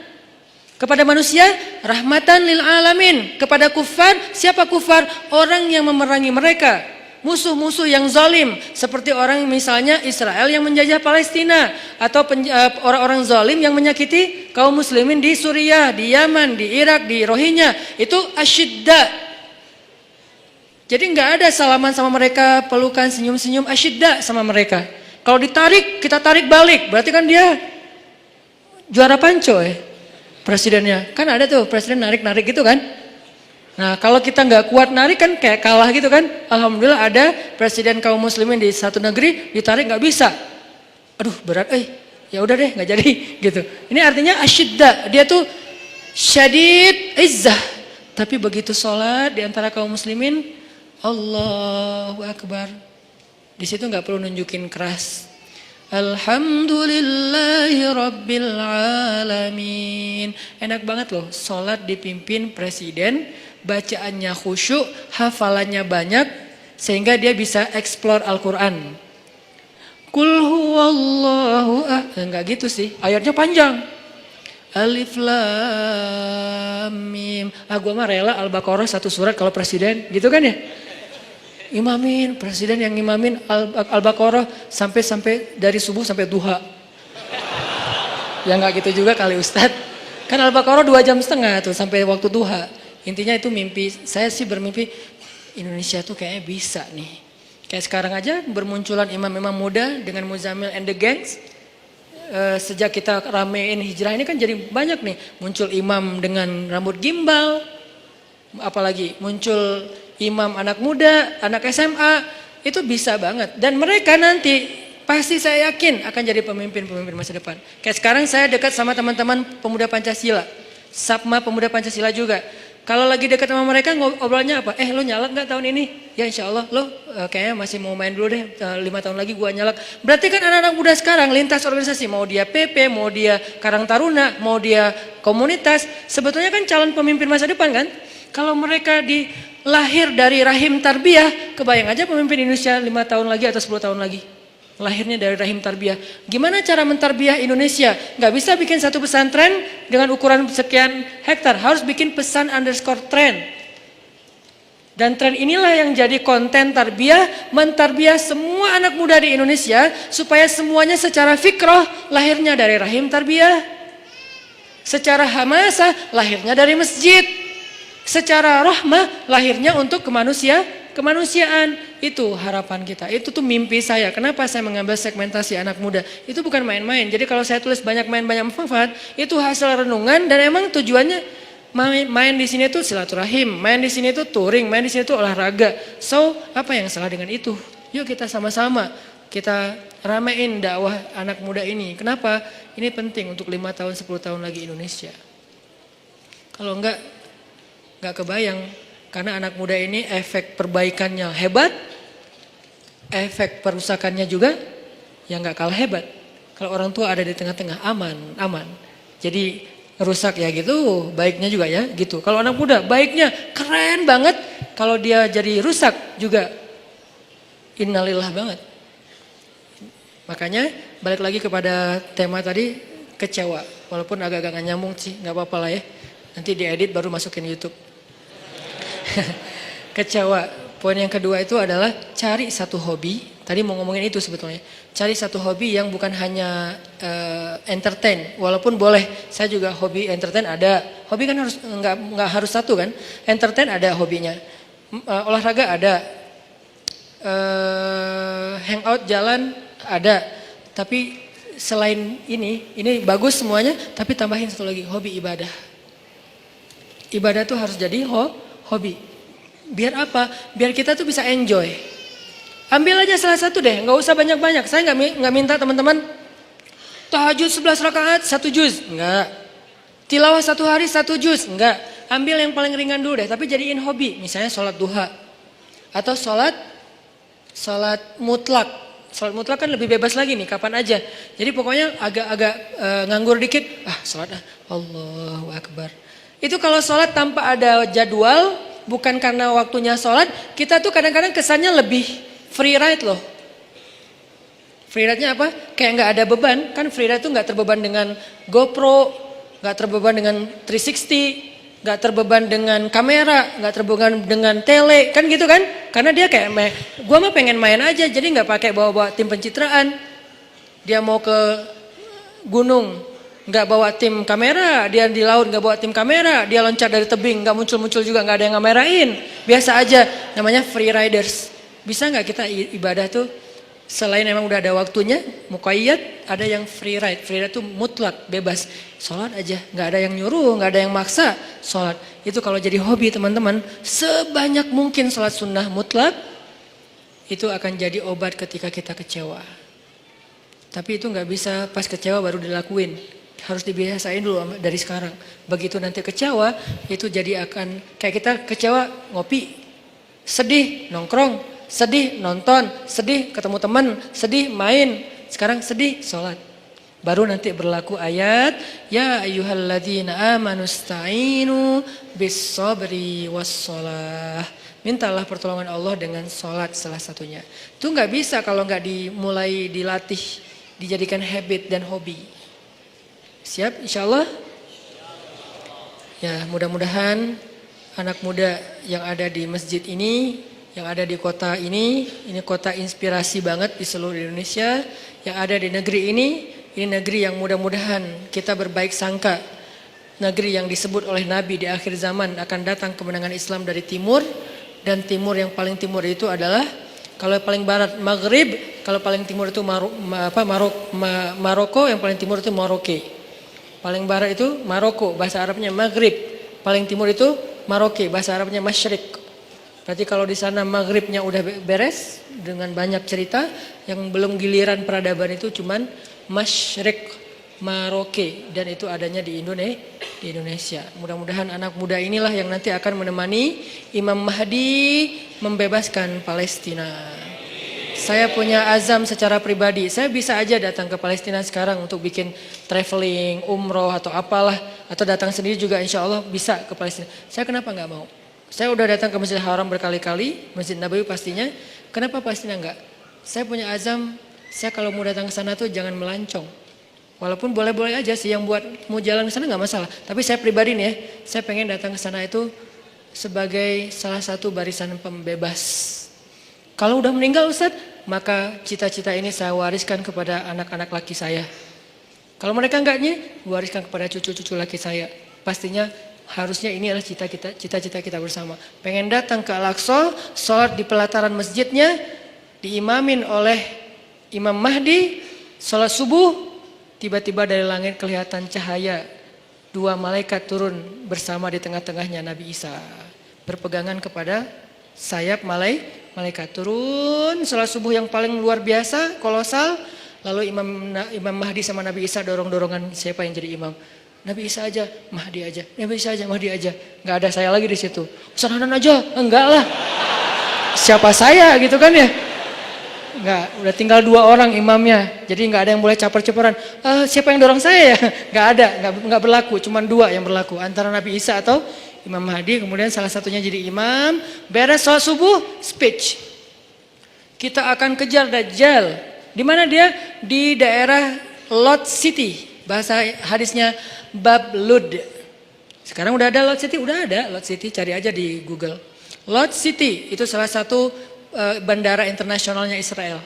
Speaker 1: Kepada manusia, rahmatan lil alamin. Kepada kufar, siapa kufar? Orang yang memerangi mereka. Musuh-musuh yang zalim. Seperti orang misalnya Israel yang menjajah Palestina. Atau orang-orang zalim yang menyakiti kaum muslimin di Suriah, di Yaman, di Irak, di Rohingya itu asyidda. Jadi nggak ada salaman sama mereka, pelukan, senyum-senyum, asyidda sama mereka. Kalau ditarik, kita tarik balik. Berarti kan dia juara panco presidennya. Kan ada tuh presiden narik-narik gitu kan. Nah kalau kita nggak kuat narik kan kayak kalah gitu kan. Alhamdulillah ada presiden kaum muslimin di satu negeri ditarik nggak bisa. Aduh berat ya udah deh nggak jadi gitu. Ini artinya asyidda. Dia tuh syadid izzah. Tapi begitu sholat di antara kaum muslimin, Allahu Akbar. Di situ nggak perlu nunjukin keras. Alhamdulillahi Rabbil Alamin. Enak banget loh, sholat dipimpin presiden, bacaannya khusyuk, hafalannya banyak, sehingga dia bisa explore Al-Quran. Kul huwallahu enggak gitu sih, ayatnya panjang. Alif Lam Mim. Gua mah rela Al-Baqarah satu surat kalau presiden, gitu kan ya? Imamin, presiden yang imamin Al-Baqarah sampai dari subuh sampai duha. Ya nggak gitu juga kali Ustadz. Kan Al-Baqarah 2,5 jam tuh sampai waktu duha. Intinya itu mimpi, saya sih bermimpi Indonesia tuh kayaknya bisa nih. Kayak sekarang aja bermunculan imam-imam muda dengan Muzammil and the Gangs. Sejak kita ramein hijrah ini kan jadi banyak nih. Muncul imam dengan rambut gimbal. Apalagi muncul imam anak muda, anak SMA, itu bisa banget. Dan mereka nanti pasti saya yakin akan jadi pemimpin-pemimpin masa depan. Kayak sekarang saya dekat sama teman-teman pemuda Pancasila, Sapma Pemuda Pancasila juga. Kalau lagi dekat sama mereka ngobrolnya apa? Lo nyalak gak tahun ini? Ya insya Allah lo kayaknya masih mau main dulu deh, 5 tahun lagi gua nyalak. Berarti kan anak-anak muda sekarang lintas organisasi, mau dia PP, mau dia Karang Taruna, mau dia komunitas, sebetulnya kan calon pemimpin masa depan kan? Kalau mereka lahir dari rahim tarbiyah, kebayang aja pemimpin Indonesia 5 tahun lagi atau 10 tahun lagi. Lahirnya dari rahim tarbiyah. Gimana cara mentarbiyah Indonesia? Gak bisa bikin satu pesantren dengan ukuran sekian hektar. Harus bikin pesan _ tren. Dan tren inilah yang jadi konten tarbiyah, mentarbiyah semua anak muda di Indonesia supaya semuanya secara fikrah lahirnya dari rahim tarbiyah. Secara hamasah lahirnya dari masjid. Secara rahmah lahirnya untuk kemanusiaan. Itu harapan kita. Itu tuh mimpi saya. Kenapa saya mengambil segmentasi anak muda? Itu bukan main-main. Jadi kalau saya tulis banyak main banyak manfaat, itu hasil renungan dan emang tujuannya main di sini tuh silaturahim, main di sini tuh touring, main di sini tuh olahraga. So, apa yang salah dengan itu? Yuk kita sama-sama kita ramein dakwah anak muda ini. Kenapa? Ini penting untuk 5 tahun 10 tahun lagi Indonesia. Kalau enggak kebayang, karena anak muda ini efek perbaikannya hebat, efek perusakannya juga yang gak kalah hebat. Kalau orang tua ada di tengah-tengah aman. Jadi rusak ya gitu, baiknya juga ya gitu. Kalau anak muda baiknya keren banget, kalau dia jadi rusak juga innalillah banget. Makanya balik lagi kepada tema tadi, kecewa. Walaupun agak-agak gak nyambung sih, gak apa-apa lah ya. Nanti diedit baru masukin YouTube. Kecewa. Poin yang kedua itu adalah cari satu hobi. Tadi mau ngomongin itu sebetulnya. Cari satu hobi yang bukan hanya entertain. Walaupun boleh, saya juga hobi entertain ada. Hobi kan harus nggak harus satu kan. Entertain ada hobinya. Olahraga ada. Hangout jalan ada. Tapi selain ini bagus semuanya. Tapi tambahin satu lagi, hobi ibadah. Ibadah tuh harus jadi hobi. Biar apa? Biar kita tuh bisa enjoy. Ambil aja salah satu deh, nggak usah banyak-banyak. Saya nggak minta teman-teman tahajud 11 rakaat 1 juz, nggak. Tilawah 1 hari 1 juz, nggak. Ambil yang paling ringan dulu deh, tapi jadiin hobi. Misalnya sholat duha atau sholat mutlak. Sholat mutlak kan lebih bebas lagi nih, kapan aja. Jadi pokoknya agak-agak nganggur dikit, sholat Allahu Akbar. Itu kalau sholat tanpa ada jadwal, bukan karena waktunya sholat, kita tuh kadang-kadang kesannya lebih free ride loh. Free ride-nya apa? Kayak nggak ada beban. Kan free ride tuh nggak terbeban dengan GoPro, nggak terbeban dengan 360, nggak terbeban dengan kamera, nggak terbeban dengan tele, kan gitu kan? Karena dia kayak, gua mah pengen main aja, jadi nggak pakai bawa-bawa tim pencitraan. Dia mau ke gunung, nggak bawa tim kamera, dia di laut nggak bawa tim kamera, dia loncat dari tebing nggak muncul-muncul juga, nggak ada yang ngamerain, biasa aja, namanya free riders. Bisa nggak kita ibadah tuh selain memang udah ada waktunya, muqayyad, ada yang free ride. Free ride itu mutlak, bebas. Sholat aja, nggak ada yang nyuruh, nggak ada yang maksa. Sholat itu kalau jadi hobi teman-teman, sebanyak mungkin sholat sunnah mutlak, itu akan jadi obat ketika kita kecewa. Tapi itu nggak bisa pas kecewa baru dilakuin. Harus dibiasain dulu dari sekarang. Begitu nanti kecewa, itu jadi akan, kayak kita kecewa ngopi, sedih nongkrong, sedih nonton, sedih ketemu teman, sedih main. Sekarang sedih sholat. Baru nanti berlaku ayat, ya ayyuhalladzina amanu sta'inu bis sabri was shalah. Mintalah pertolongan Allah dengan sholat salah satunya. Itu nggak bisa kalau nggak dimulai dilatih, dijadikan habit dan hobi. Siap insya Allah? Ya mudah-mudahan anak muda yang ada di masjid ini, yang ada di kota ini kota inspirasi banget di seluruh Indonesia. Yang ada di negeri ini negeri yang mudah-mudahan kita berbaik sangka. Negeri yang disebut oleh Nabi di akhir zaman akan datang kemenangan Islam dari timur. Dan timur yang paling timur itu adalah, kalau paling barat Maghrib, kalau paling timur itu Maroko, yang paling timur itu Maroke. Paling barat itu Maroko, bahasa Arabnya Maghrib. Paling timur itu Maroke, bahasa Arabnya Masyrik. Berarti kalau di sana Maghribnya udah beres dengan banyak cerita, yang belum giliran peradaban itu cuman Masyrik, Maroke, dan itu adanya di Indonesia. Mudah-mudahan anak muda inilah yang nanti akan menemani Imam Mahdi membebaskan Palestina. Saya punya azam secara pribadi, saya bisa aja datang ke Palestina sekarang untuk bikin traveling, umroh atau apalah, atau datang sendiri juga insya Allah bisa ke Palestina. Saya kenapa nggak mau? Saya udah datang ke Masjidil Haram berkali-kali, Masjid Nabawi pastinya. Kenapa Palestina enggak? Saya punya azam, saya kalau mau datang ke sana tuh jangan melancong. Walaupun boleh-boleh aja sih yang buat mau jalan ke sana nggak masalah. Tapi saya pribadi nih ya, saya pengen datang ke sana itu sebagai salah satu barisan pembebas. Kalau udah meninggal Ustadz, maka cita-cita ini saya wariskan kepada anak-anak laki saya. Kalau mereka enggaknya, wariskan kepada cucu-cucu laki saya. Pastinya harusnya ini adalah cita-cita kita bersama. Pengen datang ke Al-Aqsa, sholat di pelataran masjidnya, diimamin oleh Imam Mahdi, sholat subuh, tiba-tiba dari langit kelihatan cahaya. Dua malaikat turun bersama di tengah-tengahnya Nabi Isa. Berpegangan kepada sayap malaikat. Turun sholat subuh yang paling luar biasa, kolosal. Lalu Imam Mahdi sama Nabi Isa dorong-dorongan siapa yang jadi imam. Nabi Isa aja, Mahdi aja. Nabi Isa aja, Mahdi aja. Gak ada saya lagi di situ. Ustaz Hanan aja, enggak lah. Siapa saya gitu kan ya. Enggak, udah tinggal 2 orang imamnya. Jadi enggak ada yang boleh caper-caperan. Siapa yang dorong saya ya? Enggak ada, enggak berlaku. Cuman 2 yang berlaku. Antara Nabi Isa atau Imam Mahdi. Kemudian salah satunya jadi imam. Beres sholat subuh, speech. Kita akan kejar Dajjal. Di mana dia? Di daerah Lot City. Bahasa hadisnya Bab Lud. Sekarang udah ada Lot City? Udah ada Lot City. Cari aja di Google. Lot City itu salah satu bandara internasionalnya Israel.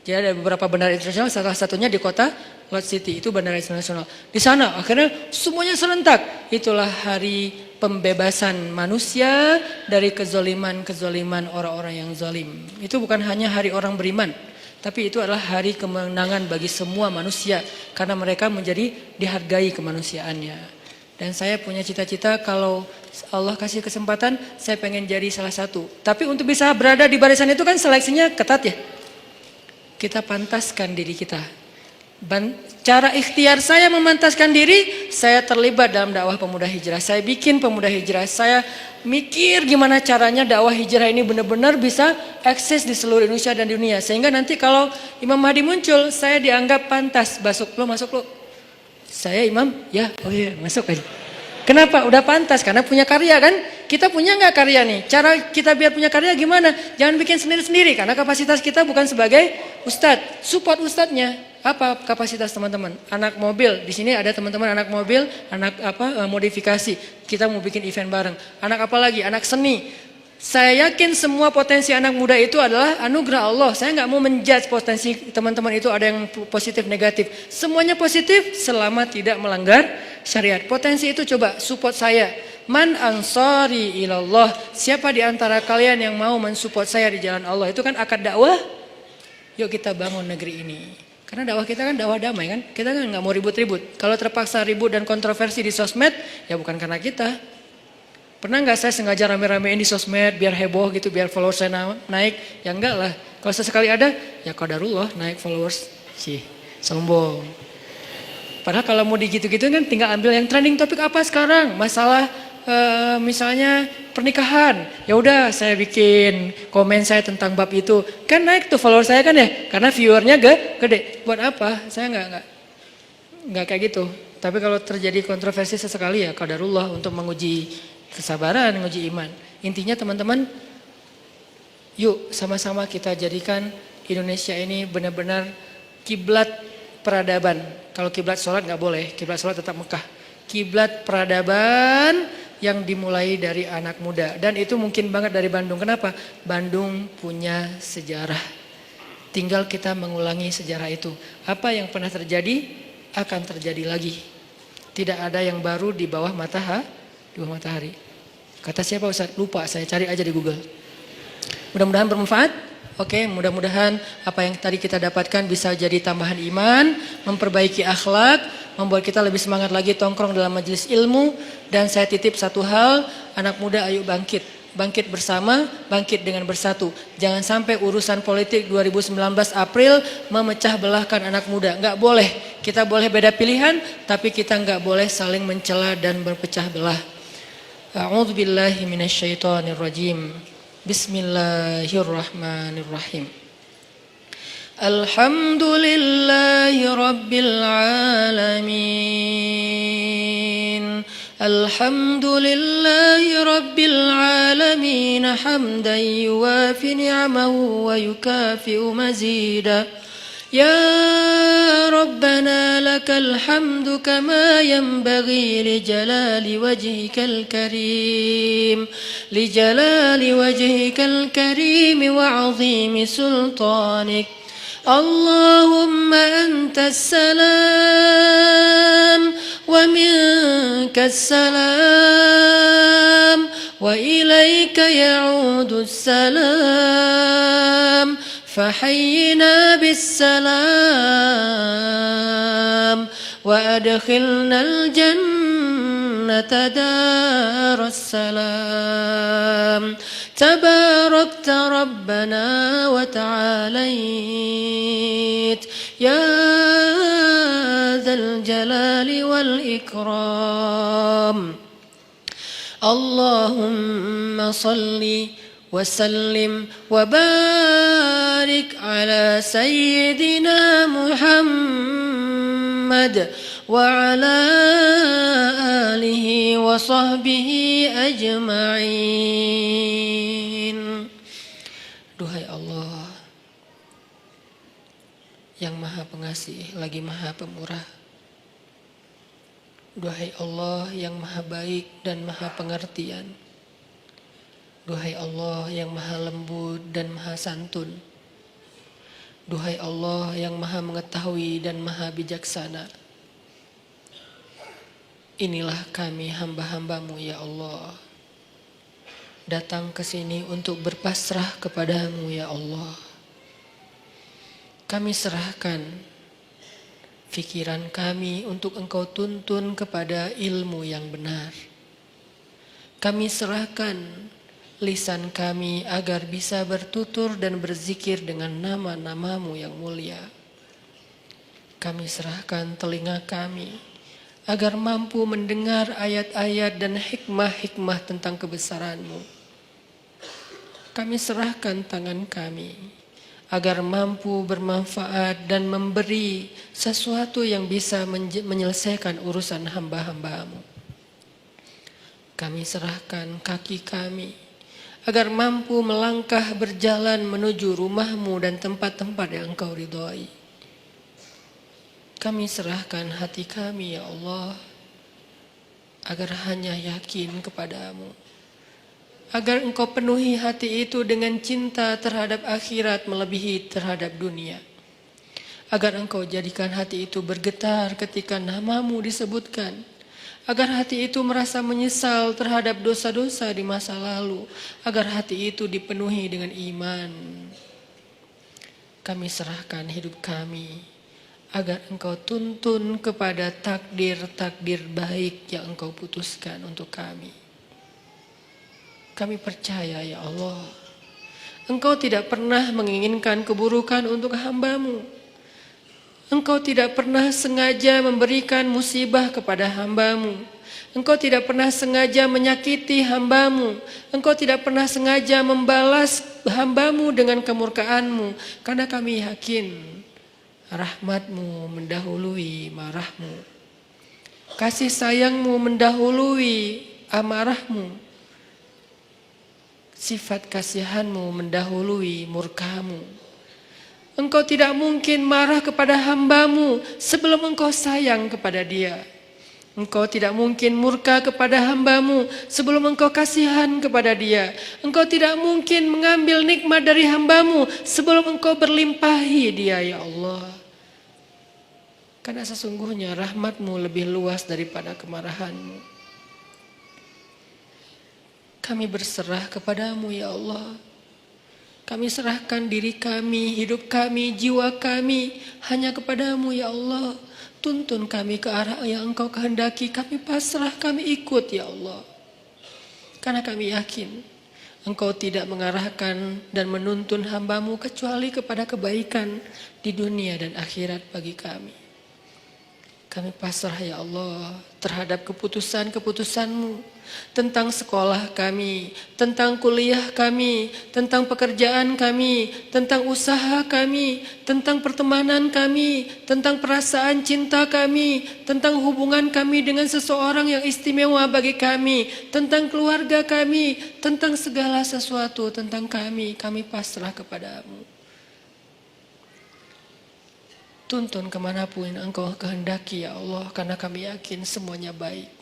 Speaker 1: Jadi ada beberapa bandara internasional, salah satunya di kota Lot City, itu bandara internasional. Di sana akhirnya semuanya serentak. Itulah hari pembebasan manusia dari kezoliman orang-orang yang zalim. Itu bukan hanya hari orang beriman, tapi itu adalah hari kemenangan bagi semua manusia karena mereka menjadi dihargai kemanusiaannya. Dan saya punya cita-cita kalau Allah kasih kesempatan, saya pengen jadi salah satu. Tapi untuk bisa berada di barisan itu kan seleksinya ketat ya. Kita pantaskan diri kita. Cara ikhtiar saya memantaskan diri, saya terlibat dalam dakwah pemuda hijrah. Saya bikin pemuda hijrah. Saya mikir gimana caranya dakwah hijrah ini benar-benar bisa eksis di seluruh Indonesia dan dunia. Sehingga nanti kalau Imam Mahdi muncul, saya dianggap pantas. Masuk lo. Saya imam, ya, oh iya masuk aja. Kenapa? Udah pantas karena punya karya kan? Kita punya nggak karya nih? Cara kita biar punya karya gimana? Jangan bikin sendiri-sendiri karena kapasitas kita bukan sebagai ustadz. Support ustadznya. Apa kapasitas teman-teman? Anak mobil. Di sini ada teman-teman anak mobil, anak modifikasi. Kita mau bikin event bareng. Anak apa lagi? Anak seni. Saya yakin semua potensi anak muda itu adalah anugerah Allah. Saya nggak mau menjudge potensi teman-teman itu ada yang positif negatif. Semuanya positif selama tidak melanggar syariat. Potensi itu coba support saya. Man ansari ilallah. Siapa di antara kalian yang mau mensupport saya di jalan Allah? Itu kan akad dakwah. Yuk kita bangun negeri ini. Karena dakwah kita kan dakwah damai kan. Kita kan nggak mau ribut-ribut. Kalau terpaksa ribut dan kontroversi di sosmed, ya bukan karena kita. Pernah nggak saya sengaja rame-ramein di sosmed biar heboh gitu, biar followers saya naik? Ya enggak lah. Kalau sesekali ada, ya qadarullah naik followers. Sombong. Padahal kalau mau digitu-gitu kan tinggal ambil yang trending topik apa sekarang. Masalah misalnya pernikahan. Ya udah saya bikin komen saya tentang bab itu. Kan naik tuh follower saya kan ya. Karena viewernya gede. Buat apa? Saya nggak kayak gitu. Tapi kalau terjadi kontroversi sesekali ya qadarullah untuk menguji kesabaran, menguji iman. Intinya teman-teman, yuk sama-sama kita jadikan Indonesia ini benar-benar kiblat peradaban. Kalau kiblat sholat nggak boleh, kiblat sholat tetap Mekah. Kiblat peradaban yang dimulai dari anak muda. Dan itu mungkin banget dari Bandung. Kenapa? Bandung punya sejarah. Tinggal kita mengulangi sejarah itu. Apa yang pernah terjadi akan terjadi lagi. Tidak ada yang baru di bawah matahari. Kata siapa Ustaz? Lupa, saya cari aja di Google. Mudah-mudahan bermanfaat. Oke, mudah-mudahan apa yang tadi kita dapatkan bisa jadi tambahan iman, memperbaiki akhlak, membuat kita lebih semangat lagi tongkrong dalam majelis ilmu. Dan saya titip satu hal, anak muda ayo bangkit. Bangkit bersama, bangkit dengan bersatu. Jangan sampai urusan politik 2019 April memecah belahkan anak muda. Enggak boleh. Kita boleh beda pilihan, tapi kita enggak boleh saling mencela dan berpecah belah. A'udzu billahi minasyaitonir rajim. Bismillahirrahmanirrahim. Alhamdulillahi rabbil alamin. Alhamdulillahi rabbil alamin hamdan yuwafi ni'amahu wa yukafi'u mazida. Ya Rabbana lakal hamdu kama yanbaghi li jalali wajhikal karim wa 'azimi sultanik. Allahumma antas salam wa minkas salam wa ilaika ya'udus salam. فحينا بالسلام وأدخلنا الجنة دار السلام تباركت ربنا وتعاليت يا ذا الجلال والإكرام اللهم صلِّ وسلم وبارك على سيدنا محمد وعلى آله وصحبه أجمعين. Duhai Allah yang Maha Pengasih lagi Maha Pemurah. Duhai Allah yang Maha Baik dan Maha Pengertian. Duhai Allah yang Maha Lembut dan Maha Santun. Duhai Allah yang Maha Mengetahui dan Maha Bijaksana. Inilah kami hamba-hambamu ya Allah. Datang ke sini untuk berpasrah kepadamu ya Allah. Kami serahkan pikiran kami untuk Engkau tuntun kepada ilmu yang benar. Kami serahkan lisan kami agar bisa bertutur dan berzikir dengan nama-namamu yang mulia. Kami serahkan telinga kami agar mampu mendengar ayat-ayat dan hikmah-hikmah tentang kebesaran-Mu. Kami serahkan tangan kami agar mampu bermanfaat dan memberi sesuatu yang bisa menyelesaikan urusan hamba-hamba-Mu. Kami serahkan kaki kami agar mampu melangkah berjalan menuju rumah-Mu dan tempat-tempat yang Engkau ridhai. Kami serahkan hati kami ya Allah, agar hanya yakin kepadamu agar Engkau penuhi hati itu dengan cinta terhadap akhirat melebihi terhadap dunia. Agar Engkau jadikan hati itu bergetar ketika nama-Mu disebutkan. Agar hati itu merasa menyesal terhadap dosa-dosa di masa lalu. Agar hati itu dipenuhi dengan iman. Kami serahkan hidup kami agar Engkau tuntun kepada takdir-takdir baik yang Engkau putuskan untuk kami. Kami percaya ya Allah, Engkau tidak pernah menginginkan keburukan untuk hamba-Mu. Engkau tidak pernah sengaja memberikan musibah kepada hamba-Mu. Engkau tidak pernah sengaja menyakiti hamba-Mu. Engkau tidak pernah sengaja membalas hamba-Mu dengan kemurkaan-Mu. Karena kami yakin rahmat-Mu mendahului marah-Mu. Kasih sayang-Mu mendahului amarah-Mu. Sifat kasihan-Mu mendahului murka-Mu. Engkau tidak mungkin marah kepada hamba-Mu sebelum Engkau sayang kepada dia. Engkau tidak mungkin murka kepada hamba-Mu sebelum Engkau kasihan kepada dia. Engkau tidak mungkin mengambil nikmat dari hamba-Mu sebelum Engkau berlimpahi dia ya Allah. Karena sesungguhnya rahmat-Mu lebih luas daripada kemarahan-Mu. Kami berserah kepadamu ya Allah. Kami serahkan diri kami, hidup kami, jiwa kami hanya kepadamu ya Allah. Tuntun kami ke arah yang Engkau kehendaki. Kami pasrah, kami ikut ya Allah. Karena kami yakin Engkau tidak mengarahkan dan menuntun hamba-Mu kecuali kepada kebaikan di dunia dan akhirat bagi kami. Kami pasrah ya Allah terhadap keputusan-keputusan-Mu tentang sekolah kami, tentang kuliah kami, tentang pekerjaan kami, tentang usaha kami, tentang pertemanan kami, tentang perasaan cinta kami, tentang hubungan kami dengan seseorang yang istimewa bagi kami, tentang keluarga kami, tentang segala sesuatu tentang kami pasrah kepadamu. Tuntun kemanapun Engkau kehendaki ya Allah, karena kami yakin semuanya baik.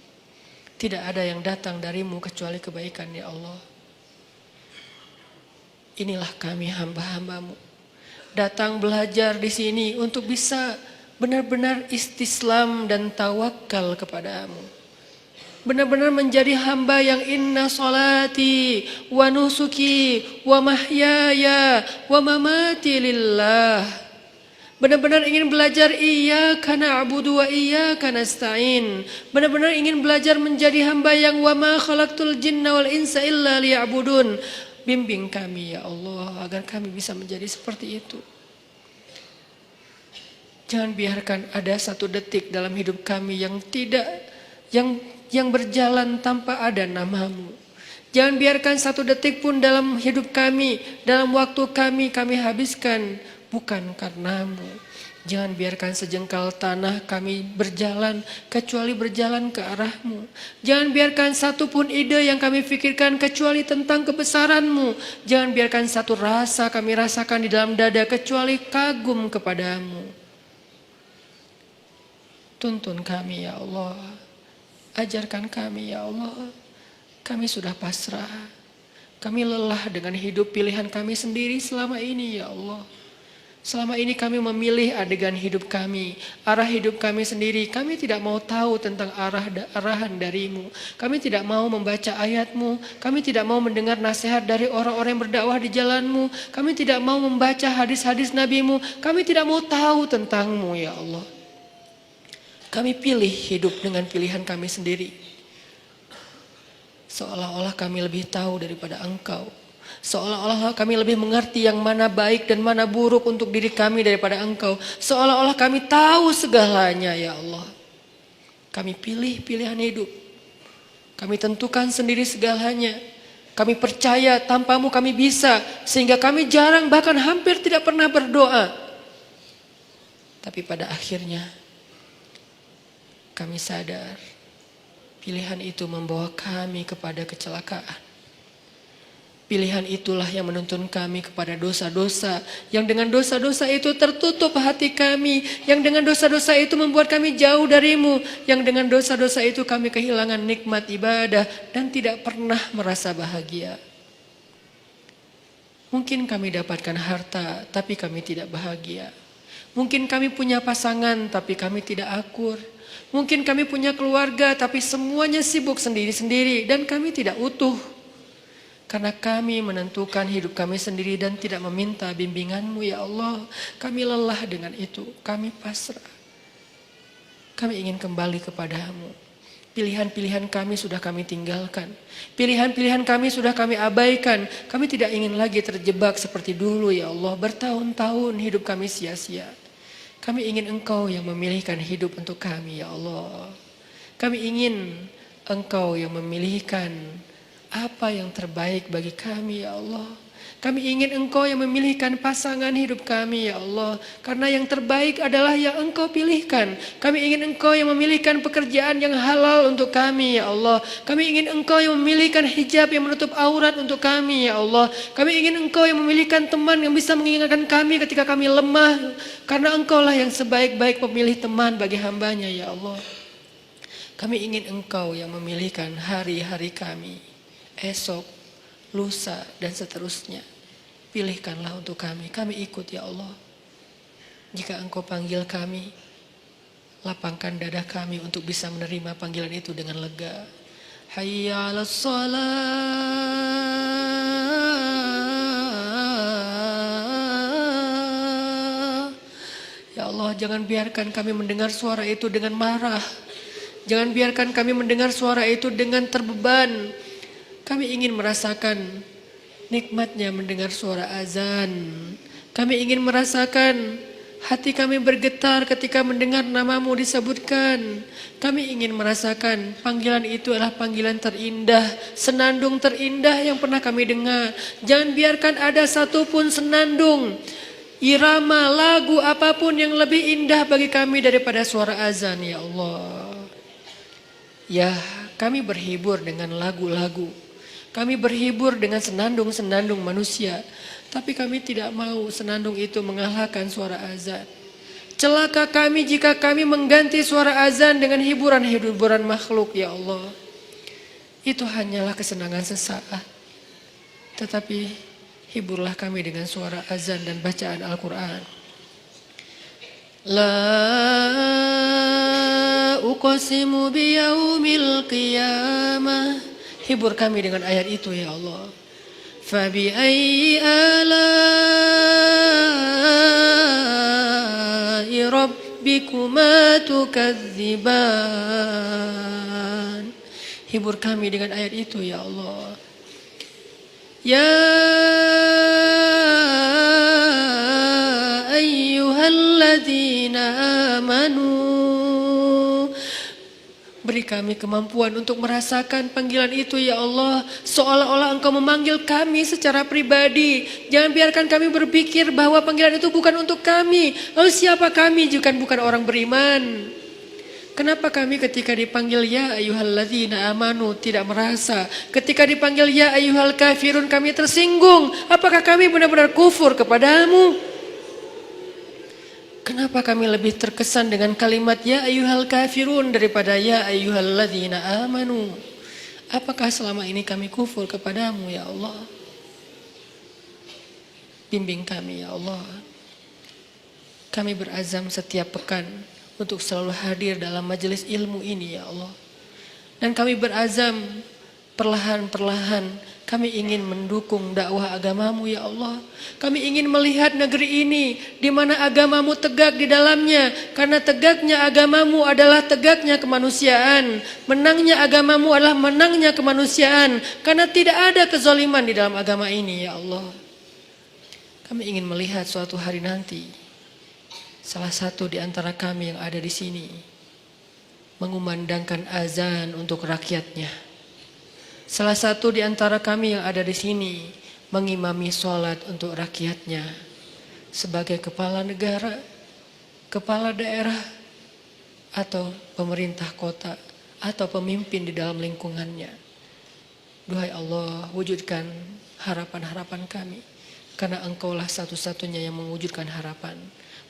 Speaker 1: Tidak ada yang datang darimu kecuali kebaikan ya Allah. Inilah kami hamba-hamba-Mu. Datang belajar di sini untuk bisa benar-benar istislam dan tawakal kepadamu. Benar-benar menjadi hamba yang inna salati wa nusuki wa mahyaya wa mamati lillah. Benar-benar ingin belajar iyyaka na'budu wa iyyaka nasta'in. Benar-benar ingin belajar menjadi hamba yang wa ma khalaqtul jinna wal insa illa liya'budun. Bimbing kami ya Allah agar kami bisa menjadi seperti itu. Jangan biarkan ada satu detik dalam hidup kami yang berjalan tanpa ada nama-Mu. Jangan biarkan satu detik pun dalam hidup kami, dalam waktu kami habiskan bukan karena-Mu. Jangan biarkan sejengkal tanah kami berjalan kecuali berjalan ke arah-Mu. Jangan biarkan satu pun ide yang kami pikirkan kecuali tentang kebesaran-Mu. Jangan biarkan satu rasa kami rasakan di dalam dada kecuali kagum kepadamu. Tuntun kami ya Allah. Ajarkan kami ya Allah. Kami sudah pasrah. Kami lelah dengan hidup pilihan kami sendiri selama ini ya Allah. Selama ini kami memilih adegan hidup kami, arah hidup kami sendiri. Kami tidak mau tahu tentang arahan darimu. Kami tidak mau membaca ayat-Mu. Kami tidak mau mendengar nasihat dari orang-orang yang berdakwah di jalan-Mu. Kami tidak mau membaca hadis-hadis Nabi-Mu. Kami tidak mau tahu tentang-Mu ya Allah. Kami pilih hidup dengan pilihan kami sendiri. Seolah-olah kami lebih tahu daripada Engkau. Seolah-olah kami lebih mengerti yang mana baik dan mana buruk untuk diri kami daripada Engkau. Seolah-olah kami tahu segalanya ya Allah. Kami pilih pilihan hidup. Kami tentukan sendiri segalanya. Kami percaya tanpa-Mu kami bisa. Sehingga kami jarang bahkan hampir tidak pernah berdoa. Tapi pada akhirnya kami sadar pilihan itu membawa kami kepada kecelakaan. Pilihan itulah yang menuntun kami kepada dosa-dosa. Yang dengan dosa-dosa itu tertutup hati kami. Yang dengan dosa-dosa itu membuat kami jauh darimu. Yang dengan dosa-dosa itu kami kehilangan nikmat ibadah dan tidak pernah merasa bahagia. Mungkin kami dapatkan harta tapi kami tidak bahagia. Mungkin kami punya pasangan tapi kami tidak akur. Mungkin kami punya keluarga tapi semuanya sibuk sendiri-sendiri dan kami tidak utuh. Karena kami menentukan hidup kami sendiri dan tidak meminta bimbingan-Mu ya Allah. Kami lelah dengan itu, kami pasrah. Kami ingin kembali kepadamu. Pilihan-pilihan kami sudah kami tinggalkan. Pilihan-pilihan kami sudah kami abaikan. Kami tidak ingin lagi terjebak seperti dulu ya Allah. Bertahun-tahun hidup kami sia-sia. Kami ingin Engkau yang memilihkan hidup untuk kami ya Allah. Kami ingin Engkau yang memilihkan apa yang terbaik bagi kami ya Allah. Kami ingin Engkau yang memilihkan pasangan hidup kami ya Allah. Karena yang terbaik adalah yang Engkau pilihkan. Kami ingin Engkau yang memilihkan pekerjaan yang halal untuk kami ya Allah. Kami ingin Engkau yang memilihkan hijab yang menutup aurat untuk kami ya Allah. Kami ingin Engkau yang memilihkan teman yang bisa mengingatkan kami ketika kami lemah. Karena Engkaulah yang sebaik-baik pemilih teman bagi hambanya ya Allah. Kami ingin Engkau yang memilihkan hari-hari kami. Esok, lusa, dan seterusnya. Pilihkanlah untuk kami. Kami ikut ya Allah. Jika Engkau panggil kami, lapangkan dada kami untuk bisa menerima panggilan itu dengan lega. Hayya 'alas shalah. Ya Allah, jangan biarkan kami mendengar suara itu dengan marah. Jangan biarkan kami mendengar suara itu dengan terbeban. Kami ingin merasakan nikmatnya mendengar suara azan. Kami ingin merasakan hati kami bergetar ketika mendengar namamu disebutkan. Kami ingin merasakan panggilan itu adalah panggilan terindah, senandung terindah yang pernah kami dengar. Jangan biarkan ada satupun senandung, irama, lagu apapun yang lebih indah bagi kami daripada suara azan ya Allah. Ya, kami berhibur dengan lagu-lagu. Kami berhibur dengan senandung-senandung manusia. Tapi kami tidak mau senandung itu mengalahkan suara azan. Celaka kami jika kami mengganti suara azan dengan hiburan-hiburan makhluk ya Allah. Itu hanyalah kesenangan sesaat. Tetapi hiburlah kami dengan suara azan dan bacaan Al-Quran. La uqsimu biyaumil qiyamah. Hibur kami dengan ayat itu ya Allah. Fabi ayyi ala'i rabbikuma tukadziban. Hibur kami dengan ayat itu ya Allah. Ya ayyuhalladzina amanu. Beri kami kemampuan untuk merasakan panggilan itu ya Allah. Seolah-olah Engkau memanggil kami secara pribadi. Jangan biarkan kami berpikir bahwa panggilan itu bukan untuk kami. Lalu siapa kami jika bukan orang beriman? Kenapa kami ketika dipanggil ya ayyuhalladzina amanu tidak merasa? Ketika dipanggil ya ayyuhal kafirun kami tersinggung. Apakah kami benar-benar kufur kepadamu? Kenapa kami lebih terkesan dengan kalimat ya ayyuhal kafirun daripada ya ayyuhalladzina amanu? Apakah selama ini kami kufur kepadamu ya Allah? Bimbing kami ya Allah. Kami berazam setiap pekan untuk selalu hadir dalam majelis ilmu ini ya Allah. Dan kami berazam perlahan-perlahan kami ingin mendukung dakwah agamamu ya Allah. Kami ingin melihat negeri ini di mana agamamu tegak di dalamnya. Karena tegaknya agamamu adalah tegaknya kemanusiaan. Menangnya agamamu adalah menangnya kemanusiaan. Karena tidak ada kezaliman di dalam agama ini ya Allah. Kami ingin melihat suatu hari nanti salah satu di antara kami yang ada di sini mengumandangkan azan untuk rakyatnya. Salah satu di antara kami yang ada di sini mengimami sholat untuk rakyatnya sebagai kepala negara, kepala daerah, atau pemerintah kota, atau pemimpin di dalam lingkungannya. Duhai Allah, wujudkan harapan-harapan kami. Karena Engkaulah satu-satunya yang mewujudkan harapan.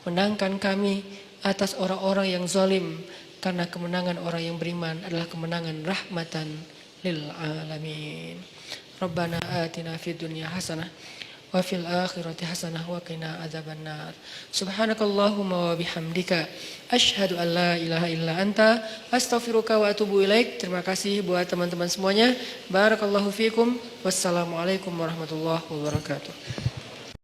Speaker 1: Menangkan kami atas orang-orang yang zalim. Karena kemenangan orang yang beriman adalah kemenangan rahmatan lil alamin. Rabbana atina fid dunya hasanah wa fil akhirati hasanah wa qina adzabannar. Subhanakallahumma wa bihamdika asyhadu an la ilaha illa anta astaghfiruka wa atubu ilaik. Terima kasih buat teman-teman semuanya. Barakallahu fikum. Wassalamualaikum warahmatullahi wabarakatuh.